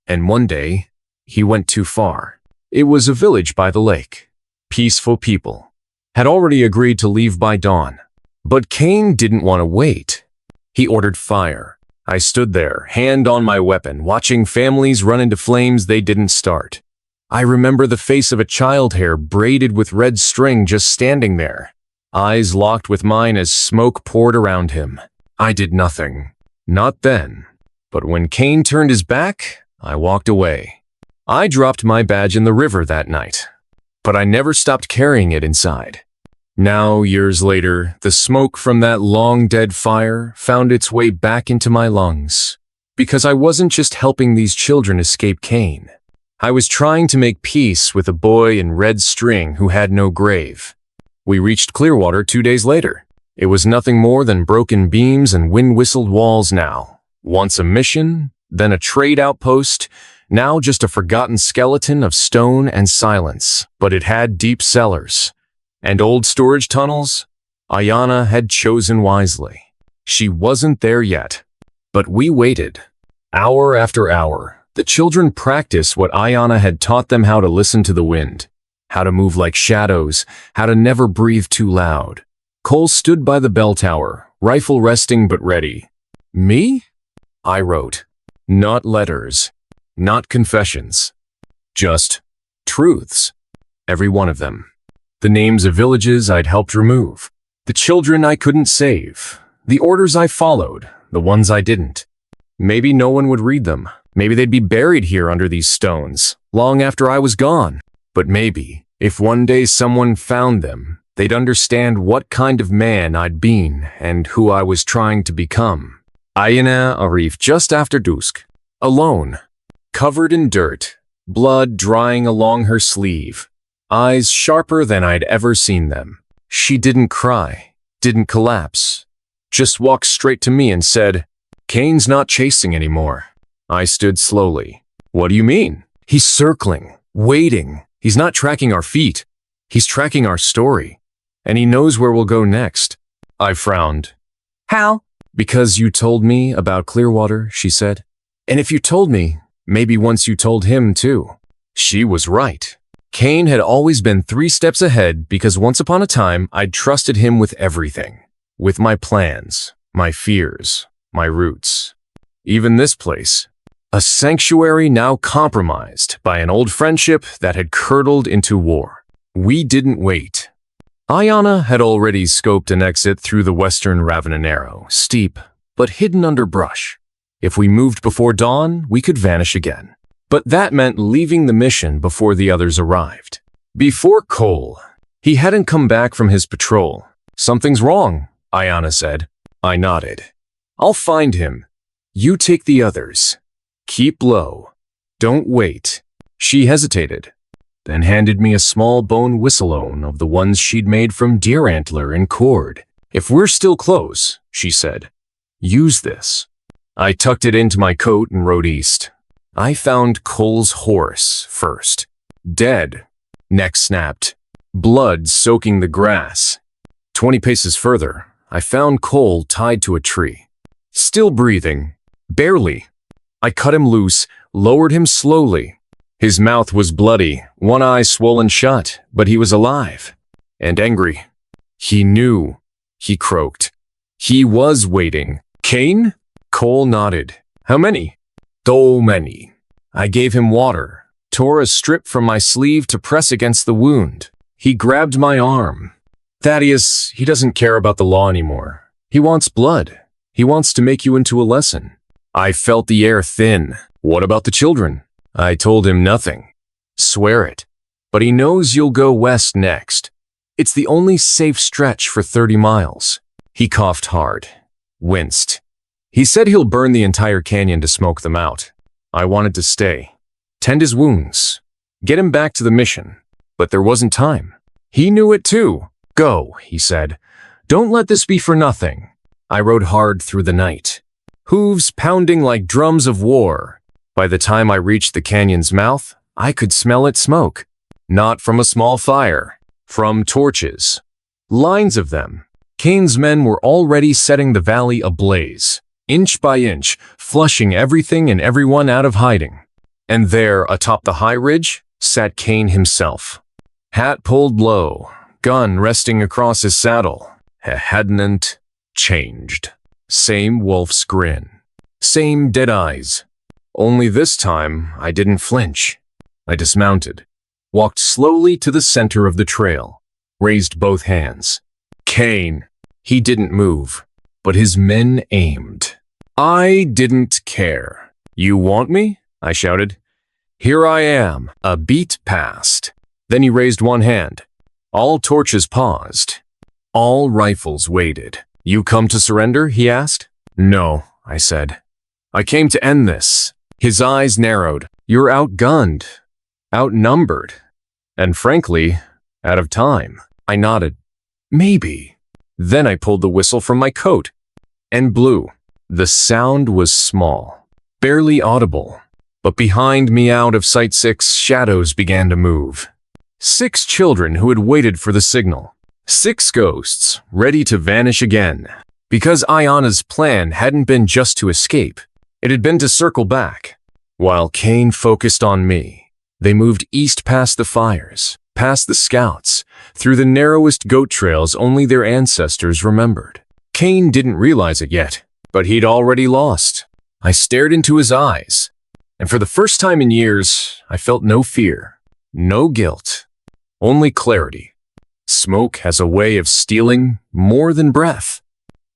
And one day, he went too far. It was a village by the lake. Peaceful people. Had already agreed to leave by dawn. But Kane didn't want to wait. He ordered fire. I stood there, hand on my weapon, watching families run into flames they didn't start. I remember the face of a child, hair braided with red string, just standing there. Eyes locked with mine as smoke poured around him. I did nothing. Not then. But when Kane turned his back, I walked away. I dropped my badge in the river that night, but I never stopped carrying it inside. Now, years later, the smoke from that long-dead fire found its way back into my lungs. Because I wasn't just helping these children escape Kane. I was trying to make peace with a boy in red string who had no grave. We reached Clearwater 2 days later. It was nothing more than broken beams and wind-whistled walls now. Once a mission, then a trade outpost, now just a forgotten skeleton of stone and silence. But it had deep cellars and old storage tunnels. Ayana had chosen wisely. She wasn't there yet. But we waited. Hour after hour, the children practiced what Ayana had taught them: how to listen to the wind, how to move like shadows, how to never breathe too loud. Cole stood by the bell tower, rifle resting but ready. Me? I wrote. Not letters. Not confessions. Just truths. Every one of them. The names of villages I'd helped remove. The children I couldn't save. The orders I followed. The ones I didn't. Maybe no one would read them. Maybe they'd be buried here under these stones, long after I was gone. But maybe, if one day someone found them, they'd understand what kind of man I'd been and who I was trying to become. Ayana Arif, just after dusk. Alone. Covered in dirt, blood drying along her sleeve, eyes sharper than I'd ever seen them. She didn't cry, didn't collapse, just walked straight to me and said, "Kane's not chasing anymore. I stood slowly. What do you mean? He's circling, waiting. He's not tracking our feet. He's tracking our story. And he knows where we'll go next. I frowned. How? Because you told me about Clearwater, she said. And if you told me, maybe once you told him too. She was right. Cain had always been 3 steps ahead because once upon a time I'd trusted him with everything. With my plans, my fears, my roots. Even this place. A sanctuary now compromised by an old friendship that had curdled into war. We didn't wait. Ayana had already scoped an exit through the western Ravenanero, steep, but hidden under brush. If we moved before dawn, we could vanish again. But that meant leaving the mission before the others arrived. Before Cole, he hadn't come back from his patrol. Something's wrong, Ayana said. I nodded. I'll find him. You take the others. Keep low. Don't wait. She hesitated, then handed me a small bone whistlone of the ones she'd made from deer antler and cord. If we're still close, she said, use this. I tucked it into my coat and rode east. I found Cole's horse first. Dead. Neck snapped. Blood soaking the grass. 20 paces further, I found Cole tied to a tree. Still breathing. Barely. I cut him loose, lowered him slowly. His mouth was bloody, one eye swollen shut, but he was alive. And angry. He knew. He croaked. He was waiting. Cain? Cole nodded. How many? So many. I gave him water, tore a strip from my sleeve to press against the wound. He grabbed my arm. Thaddeus, he doesn't care about the law anymore. He wants blood. He wants to make you into a lesson. I felt the air thin. What about the children? I told him nothing. Swear it. But he knows you'll go west next. It's the only safe stretch for 30 miles. He coughed hard. Winced. He said he'll burn the entire canyon to smoke them out. I wanted to stay. Tend his wounds. Get him back to the mission. But there wasn't time. He knew it too. Go, he said. Don't let this be for nothing. I rode hard through the night. Hooves pounding like drums of war. By the time I reached the canyon's mouth, I could smell its smoke. Not from a small fire. From torches. Lines of them. Cain's men were already setting the valley ablaze. Inch by inch, flushing everything and everyone out of hiding. And there, atop the high ridge, sat Cain himself. Hat pulled low, gun resting across his saddle. He hadn't changed. Same wolf's grin. Same dead eyes. Only this time, I didn't flinch. I dismounted, walked slowly to the center of the trail, raised both hands. Cain. He didn't move, but his men aimed. I didn't care. You want me? I shouted. Here I am. A beat passed. Then he raised one hand. All torches paused. All rifles waited. You come to surrender? He asked. No, I said. I came to end this. His eyes narrowed. You're outgunned, outnumbered, and frankly, out of time. I nodded. Maybe. Then I pulled the whistle from my coat and blew. The sound was small, barely audible, but behind me out of sight 6 shadows began to move. 6 children who had waited for the signal. 6 ghosts, ready to vanish again. Because Ayana's plan hadn't been just to escape, it had been to circle back. While Cain focused on me, they moved east past the fires, past the scouts, through the narrowest goat trails only their ancestors remembered. Cain didn't realize it yet, but he'd already lost. I stared into his eyes, and for the first time in years, I felt no fear, no guilt, only clarity. Smoke has a way of stealing more than breath.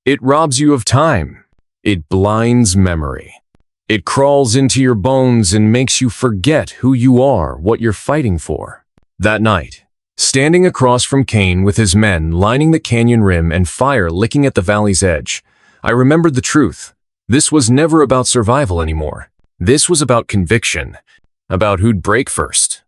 It robs you of time. It blinds memory. It crawls into your bones and makes you forget who you are, what you're fighting for. That night, standing across from Cain with his men lining the canyon rim and fire licking at the valley's edge, I remembered the truth. This was never about survival anymore. This was about conviction, about who'd break first.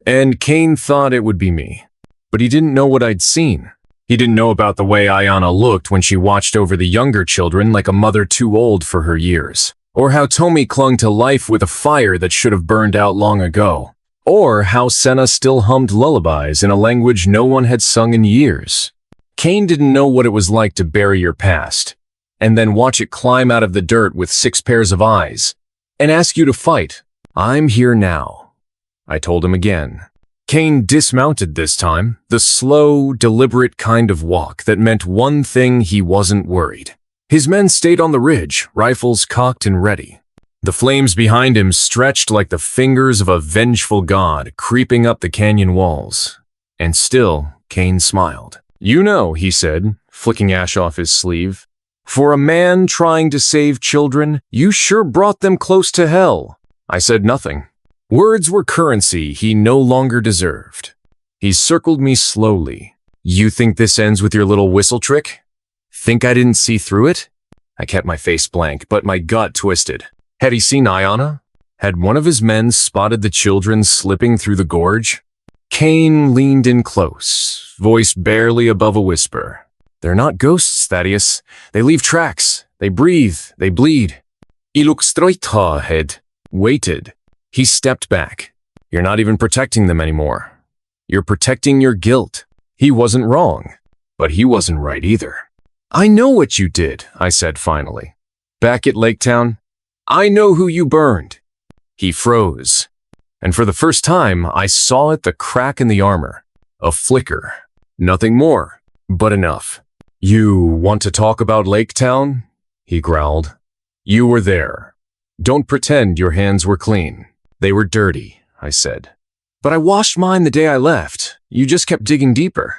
And Cain thought it would be me. But he didn't know what I'd seen. He didn't know about the way Ayana looked when she watched over the younger children like a mother too old for her years. Or how Tommy clung to life with a fire that should have burned out long ago. Or how Senna still hummed lullabies in a language no one had sung in years. Cain didn't know what it was like to bury your past, and then watch it climb out of the dirt with 6 pairs of eyes, and ask you to fight. I'm here now, I told him again. Cain dismounted this time, the slow, deliberate kind of walk that meant one thing: he wasn't worried. His men stayed on the ridge, rifles cocked and ready. The flames behind him stretched like the fingers of a vengeful god creeping up the canyon walls. And still, Cain smiled. You know, he said, flicking ash off his sleeve, for a man trying to save children, you sure brought them close to hell. I said nothing. Words were currency he no longer deserved. He circled me slowly. You think this ends with your little whistle trick? Think I didn't see through it? I kept my face blank, but my gut twisted. Had he seen Iona? Had one of his men spotted the children slipping through the gorge? Cain leaned in close, voice barely above a whisper. They're not ghosts, Thaddeus. They leave tracks. They breathe. They bleed. Ilukstrojtha waited. He stepped back. You're not even protecting them anymore. You're protecting your guilt. He wasn't wrong, but he wasn't right either. I know what you did, I said finally. Back at Laketown, I know who you burned. He froze, and for the first time, I saw it, the crack in the armor. A flicker. Nothing more, but enough. You want to talk about Laketown? He growled. You were there. Don't pretend your hands were clean. They were dirty, I said. But I washed mine the day I left. You just kept digging deeper.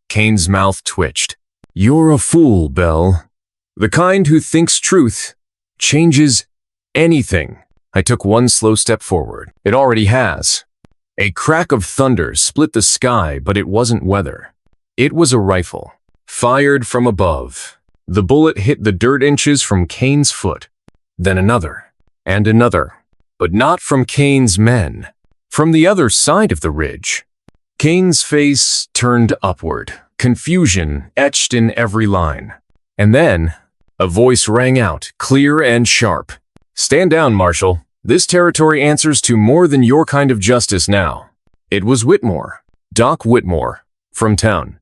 Cain's mouth twitched. You're a fool, Belle. The kind who thinks truth changes anything. I took one slow step forward. It already has. A crack of thunder split the sky, but it wasn't weather. It was a rifle, fired from above. The bullet hit the dirt inches from Cain's foot. Then another, and another. But not from Cain's men. From the other side of the ridge. Cain's face turned upward, confusion etched in every line. And then, a voice rang out, clear and sharp. Stand down, Marshal. This territory answers to more than your kind of justice now. It was Whitmore, Doc Whitmore, from town.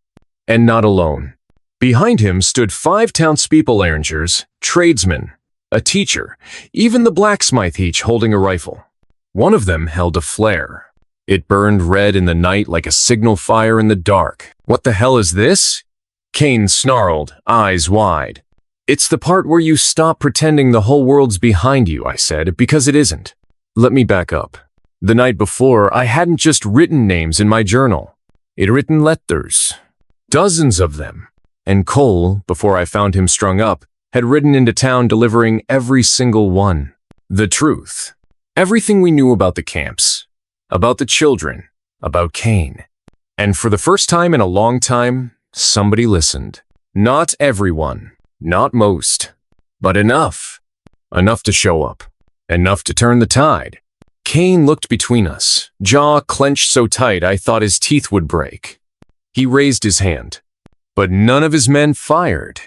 And not alone. Behind him stood 5 townspeople, errangers, tradesmen, a teacher, even the blacksmith, each holding a rifle. One of them held a flare. It burned red in the night like a signal fire in the dark. What the hell is this? Cain snarled, eyes wide. It's the part where you stop pretending the whole world's behind you, I said, because it isn't. Let me back up. The night before, I hadn't just written names in my journal. I'd written letters. Dozens of them. And Cole, before I found him strung up, had ridden into town delivering every single one. The truth. Everything we knew about the camps. About the children. About Cain. And for the first time in a long time, somebody listened. Not everyone. Not most. But enough. Enough to show up. Enough to turn the tide. Cain looked between us, jaw clenched so tight I thought his teeth would break. He raised his hand. But none of his men fired.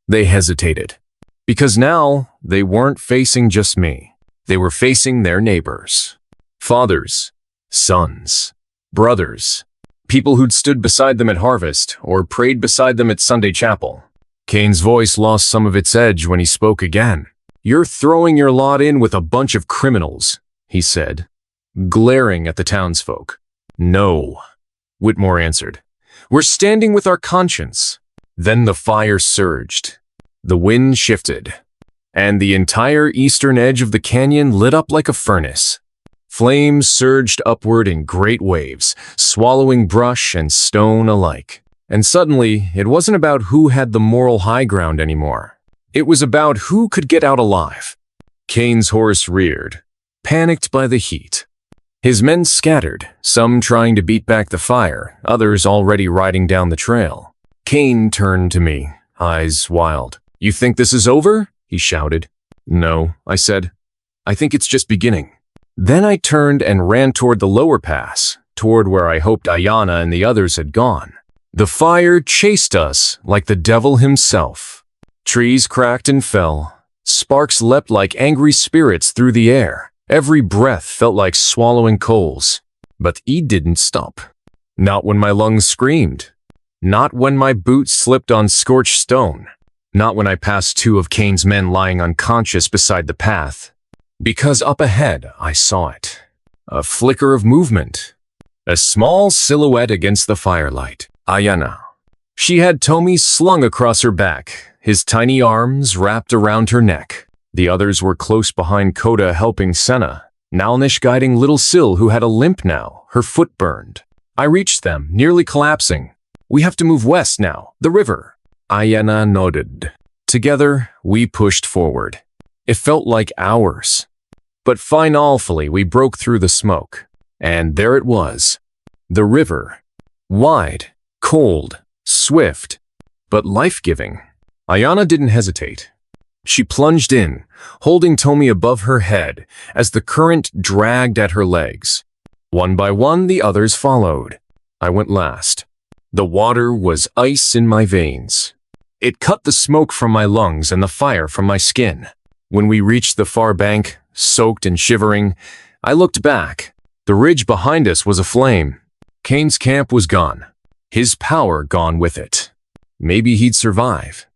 They hesitated. Because now, they weren't facing just me. They were facing their neighbors. Fathers. Sons. Brothers. People who'd stood beside them at harvest, or prayed beside them at Sunday chapel. Cain's voice lost some of its edge when he spoke again. You're throwing your lot in with a bunch of criminals, he said, glaring at the townsfolk. No, Whitmore answered. We're standing with our conscience. Then the fire surged. The wind shifted, and the entire eastern edge of the canyon lit up like a furnace. Flames surged upward in great waves, swallowing brush and stone alike. And suddenly, it wasn't about who had the moral high ground anymore. It was about who could get out alive. Cain's horse reared, panicked by the heat. His men scattered, some trying to beat back the fire, others already riding down the trail. Cain turned to me, eyes wild. You think this is over? He shouted. No, I said. I think it's just beginning. Then I turned and ran toward the lower pass, toward where I hoped Ayana and the others had gone. The fire chased us like the devil himself. Trees cracked and fell. Sparks leapt like angry spirits through the air. Every breath felt like swallowing coals. But he didn't stop. Not when my lungs screamed. Not when my boots slipped on scorched stone. Not when I passed two of Cain's men lying unconscious beside the path. Because up ahead, I saw it. A flicker of movement. A small silhouette against the firelight. Ayana. She had Tomi slung across her back, his tiny arms wrapped around her neck. The others were close behind Koda helping Senna, Nalnish guiding little Sil who had a limp now, her foot burned. I reached them, nearly collapsing. We have to move west now, the river. Ayana nodded. Together, we pushed forward. It felt like hours. But finally, we broke through the smoke. And there it was. The river. Wide, cold, swift, but life-giving. Ayana didn't hesitate. She plunged in, holding Tomi above her head as the current dragged at her legs. One by one, the others followed. I went last. The water was ice in my veins. It cut the smoke from my lungs and the fire from my skin. When we reached the far bank, soaked and shivering, I looked back. The ridge behind us was aflame. Cain's camp was gone. His power gone with it. Maybe he'd survive.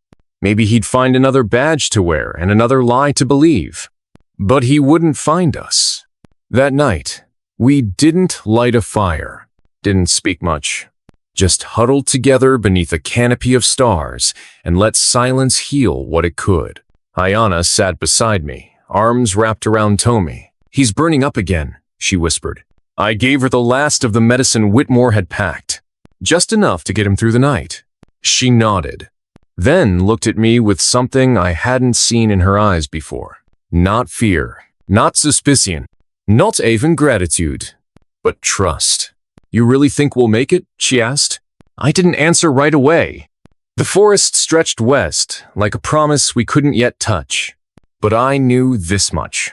Maybe he'd find another badge to wear and another lie to believe. But he wouldn't find us. That night, we didn't light a fire, didn't speak much, just huddled together beneath a canopy of stars and let silence heal what it could. Ayana sat beside me, arms wrapped around Tomi. He's burning up again, she whispered. I gave her the last of the medicine Whitmore had packed, just enough to get him through the night. She nodded, then looked at me with something I hadn't seen in her eyes before. Not fear, not suspicion, not even gratitude, but trust. You really think we'll make it? She asked. I didn't answer right away. The forest stretched west, like a promise we couldn't yet touch. But I knew this much.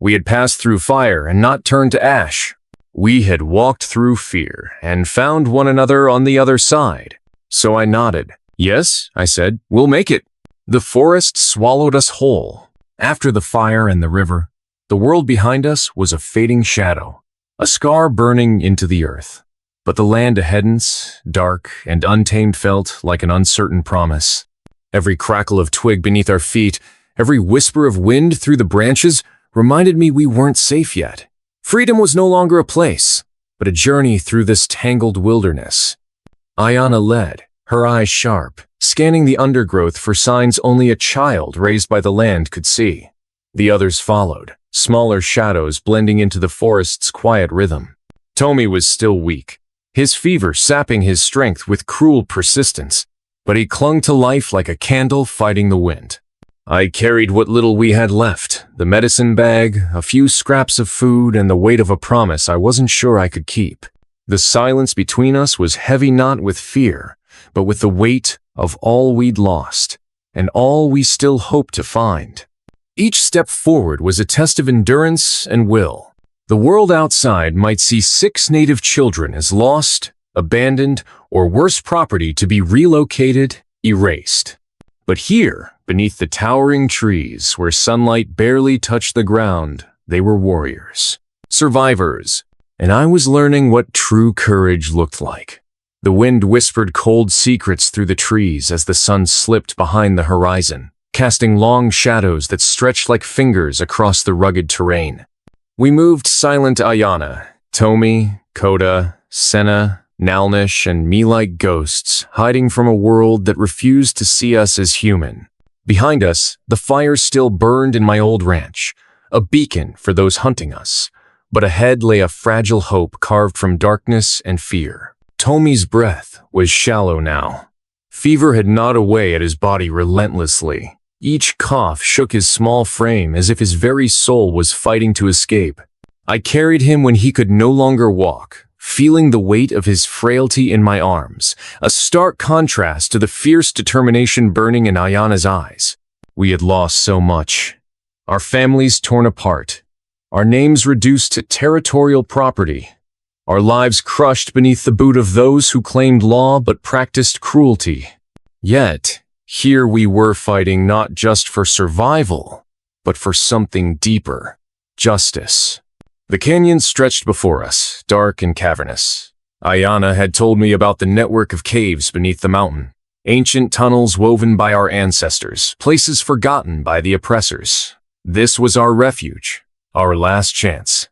We had passed through fire and not turned to ash. We had walked through fear and found one another on the other side. So I nodded. Yes, I said, we'll make it. The forest swallowed us whole. After the fire and the river, the world behind us was a fading shadow, a scar burning into the earth. But the land ahead of us, dark and untamed, felt like an uncertain promise. Every crackle of twig beneath our feet, every whisper of wind through the branches reminded me we weren't safe yet. Freedom was no longer a place, but a journey through this tangled wilderness. Ayana led, her eyes sharp, scanning the undergrowth for signs only a child raised by the land could see. The others followed, smaller shadows blending into the forest's quiet rhythm. Tomi was still weak, his fever sapping his strength with cruel persistence, but he clung to life like a candle fighting the wind. I carried what little we had left, the medicine bag, a few scraps of food, and the weight of a promise I wasn't sure I could keep. The silence between us was heavy not with fear, but with the weight of all we'd lost, and all we still hoped to find. Each step forward was a test of endurance and will. The world outside might see 6 native children as lost, abandoned, or worse property to be relocated, erased. But here, beneath the towering trees, where sunlight barely touched the ground, they were warriors, survivors, and I was learning what true courage looked like. The wind whispered cold secrets through the trees as the sun slipped behind the horizon, casting long shadows that stretched like fingers across the rugged terrain. We moved silent Ayana, Tomi, Koda, Senna, Nalnish, and me like ghosts, hiding from a world that refused to see us as human. Behind us, the fire still burned in my old ranch, a beacon for those hunting us. But ahead lay a fragile hope carved from darkness and fear. Tomi's breath was shallow now. Fever had gnawed away at his body relentlessly. Each cough shook his small frame as if his very soul was fighting to escape. I carried him when he could no longer walk, feeling the weight of his frailty in my arms, a stark contrast to the fierce determination burning in Ayana's eyes. We had lost so much. Our families torn apart, our names reduced to territorial property, our lives crushed beneath the boot of those who claimed law but practiced cruelty. Yet, here we were fighting not just for survival, but for something deeper. Justice. The canyon stretched before us, dark and cavernous. Ayana had told me about the network of caves beneath the mountain. Ancient tunnels woven by our ancestors, places forgotten by the oppressors. This was our refuge, our last chance.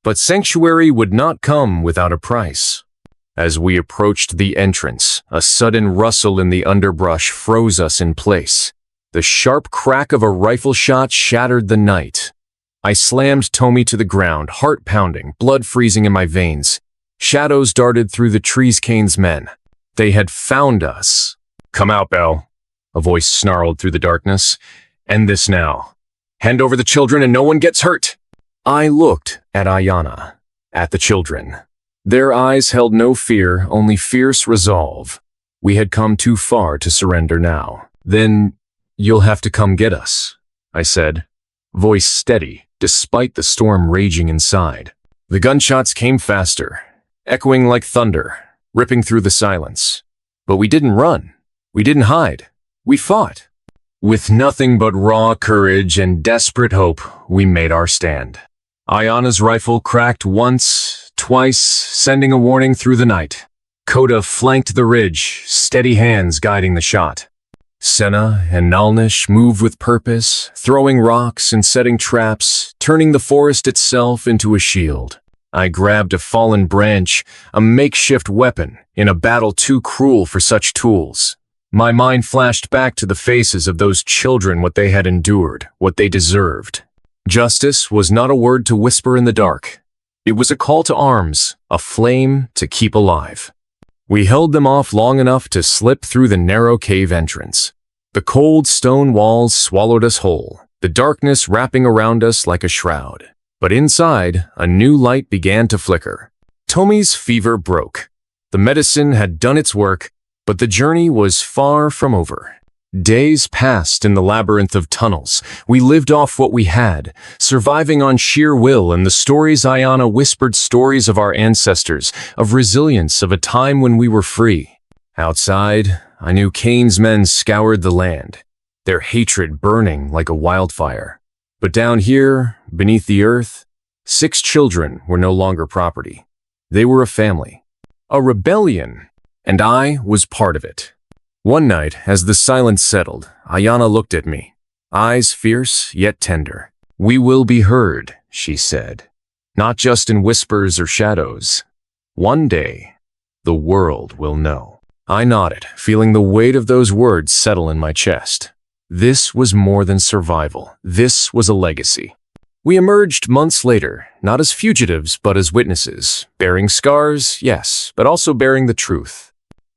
But sanctuary would not come without a price. As we approached the entrance, a sudden rustle in the underbrush froze us in place. The sharp crack of a rifle shot shattered the night. I slammed Tommy to the ground, heart pounding, blood freezing in my veins. Shadows darted through the trees. Kane's men. They had found us. "Come out, Belle," a voice snarled through the darkness. "End this now. Hand over the children and no one gets hurt." I looked at Ayana, at the children. Their eyes held no fear, only fierce resolve. We had come too far to surrender now. "Then you'll have to come get us," I said, voice steady, despite the storm raging inside. The gunshots came faster, echoing like thunder, ripping through the silence. But we didn't run. We didn't hide. We fought. With nothing but raw courage and desperate hope, we made our stand. Ayana's rifle cracked once, twice, sending a warning through the night. Koda flanked the ridge, steady hands guiding the shot. Senna and Nalnish moved with purpose, throwing rocks and setting traps, turning the forest itself into a shield. I grabbed a fallen branch, a makeshift weapon, in a battle too cruel for such tools. My mind flashed back to the faces of those children, what they had endured, what they deserved. Justice was not a word to whisper in the dark. It was a call to arms, a flame to keep alive. We held them off long enough to slip through the narrow cave entrance. The cold stone walls swallowed us whole, the darkness wrapping around us like a shroud. But inside, a new light began to flicker. Tommy's fever broke. The medicine had done its work, but the journey was far from over. Days passed in the labyrinth of tunnels. We lived off what we had, surviving on sheer will and the stories Ayana whispered, stories of our ancestors, of resilience, of a time when we were free. Outside, I knew Kane's men scoured the land, their hatred burning like a wildfire. But down here, beneath the earth, 6 children were no longer property. They were a family, a rebellion, and I was part of it. One night, as the silence settled, Ayana looked at me, eyes fierce yet tender. "We will be heard," she said, "not just in whispers or shadows. One day, the world will know." I nodded, feeling the weight of those words settle in my chest. This was more than survival. This was a legacy. We emerged months later, not as fugitives, but as witnesses, bearing scars, yes, but also bearing the truth.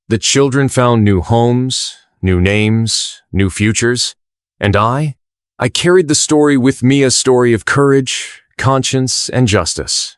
The children found new homes, new names, new futures, and I carried the story with me, a story of courage, conscience, and justice.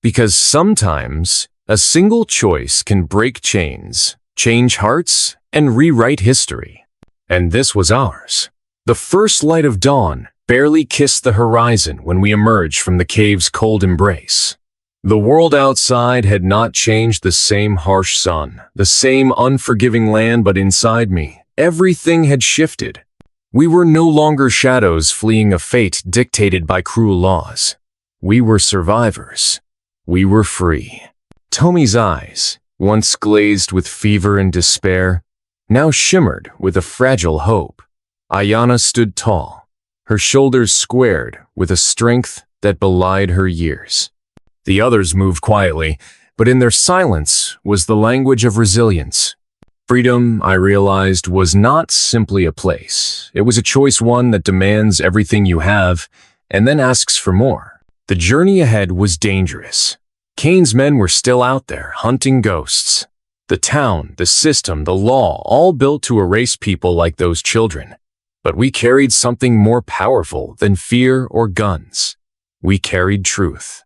Because sometimes, a single choice can break chains, change hearts, and rewrite history. And this was ours. The first light of dawn barely kissed the horizon when we emerged from the cave's cold embrace. The world outside had not changed, the same harsh sun, the same unforgiving land, but inside me, everything had shifted. We were no longer shadows fleeing a fate dictated by cruel laws. We were survivors. We were free. Tommy's eyes, once glazed with fever and despair, now shimmered with a fragile hope. Ayana stood tall, her shoulders squared with a strength that belied her years. The others moved quietly, but in their silence was the language of resilience. Freedom, I realized, was not simply a place. It was a choice, one that demands everything you have and then asks for more. The journey ahead was dangerous. Kane's men were still out there, hunting ghosts. The town, the system, the law, all built to erase people like those children. But we carried something more powerful than fear or guns. We carried truth.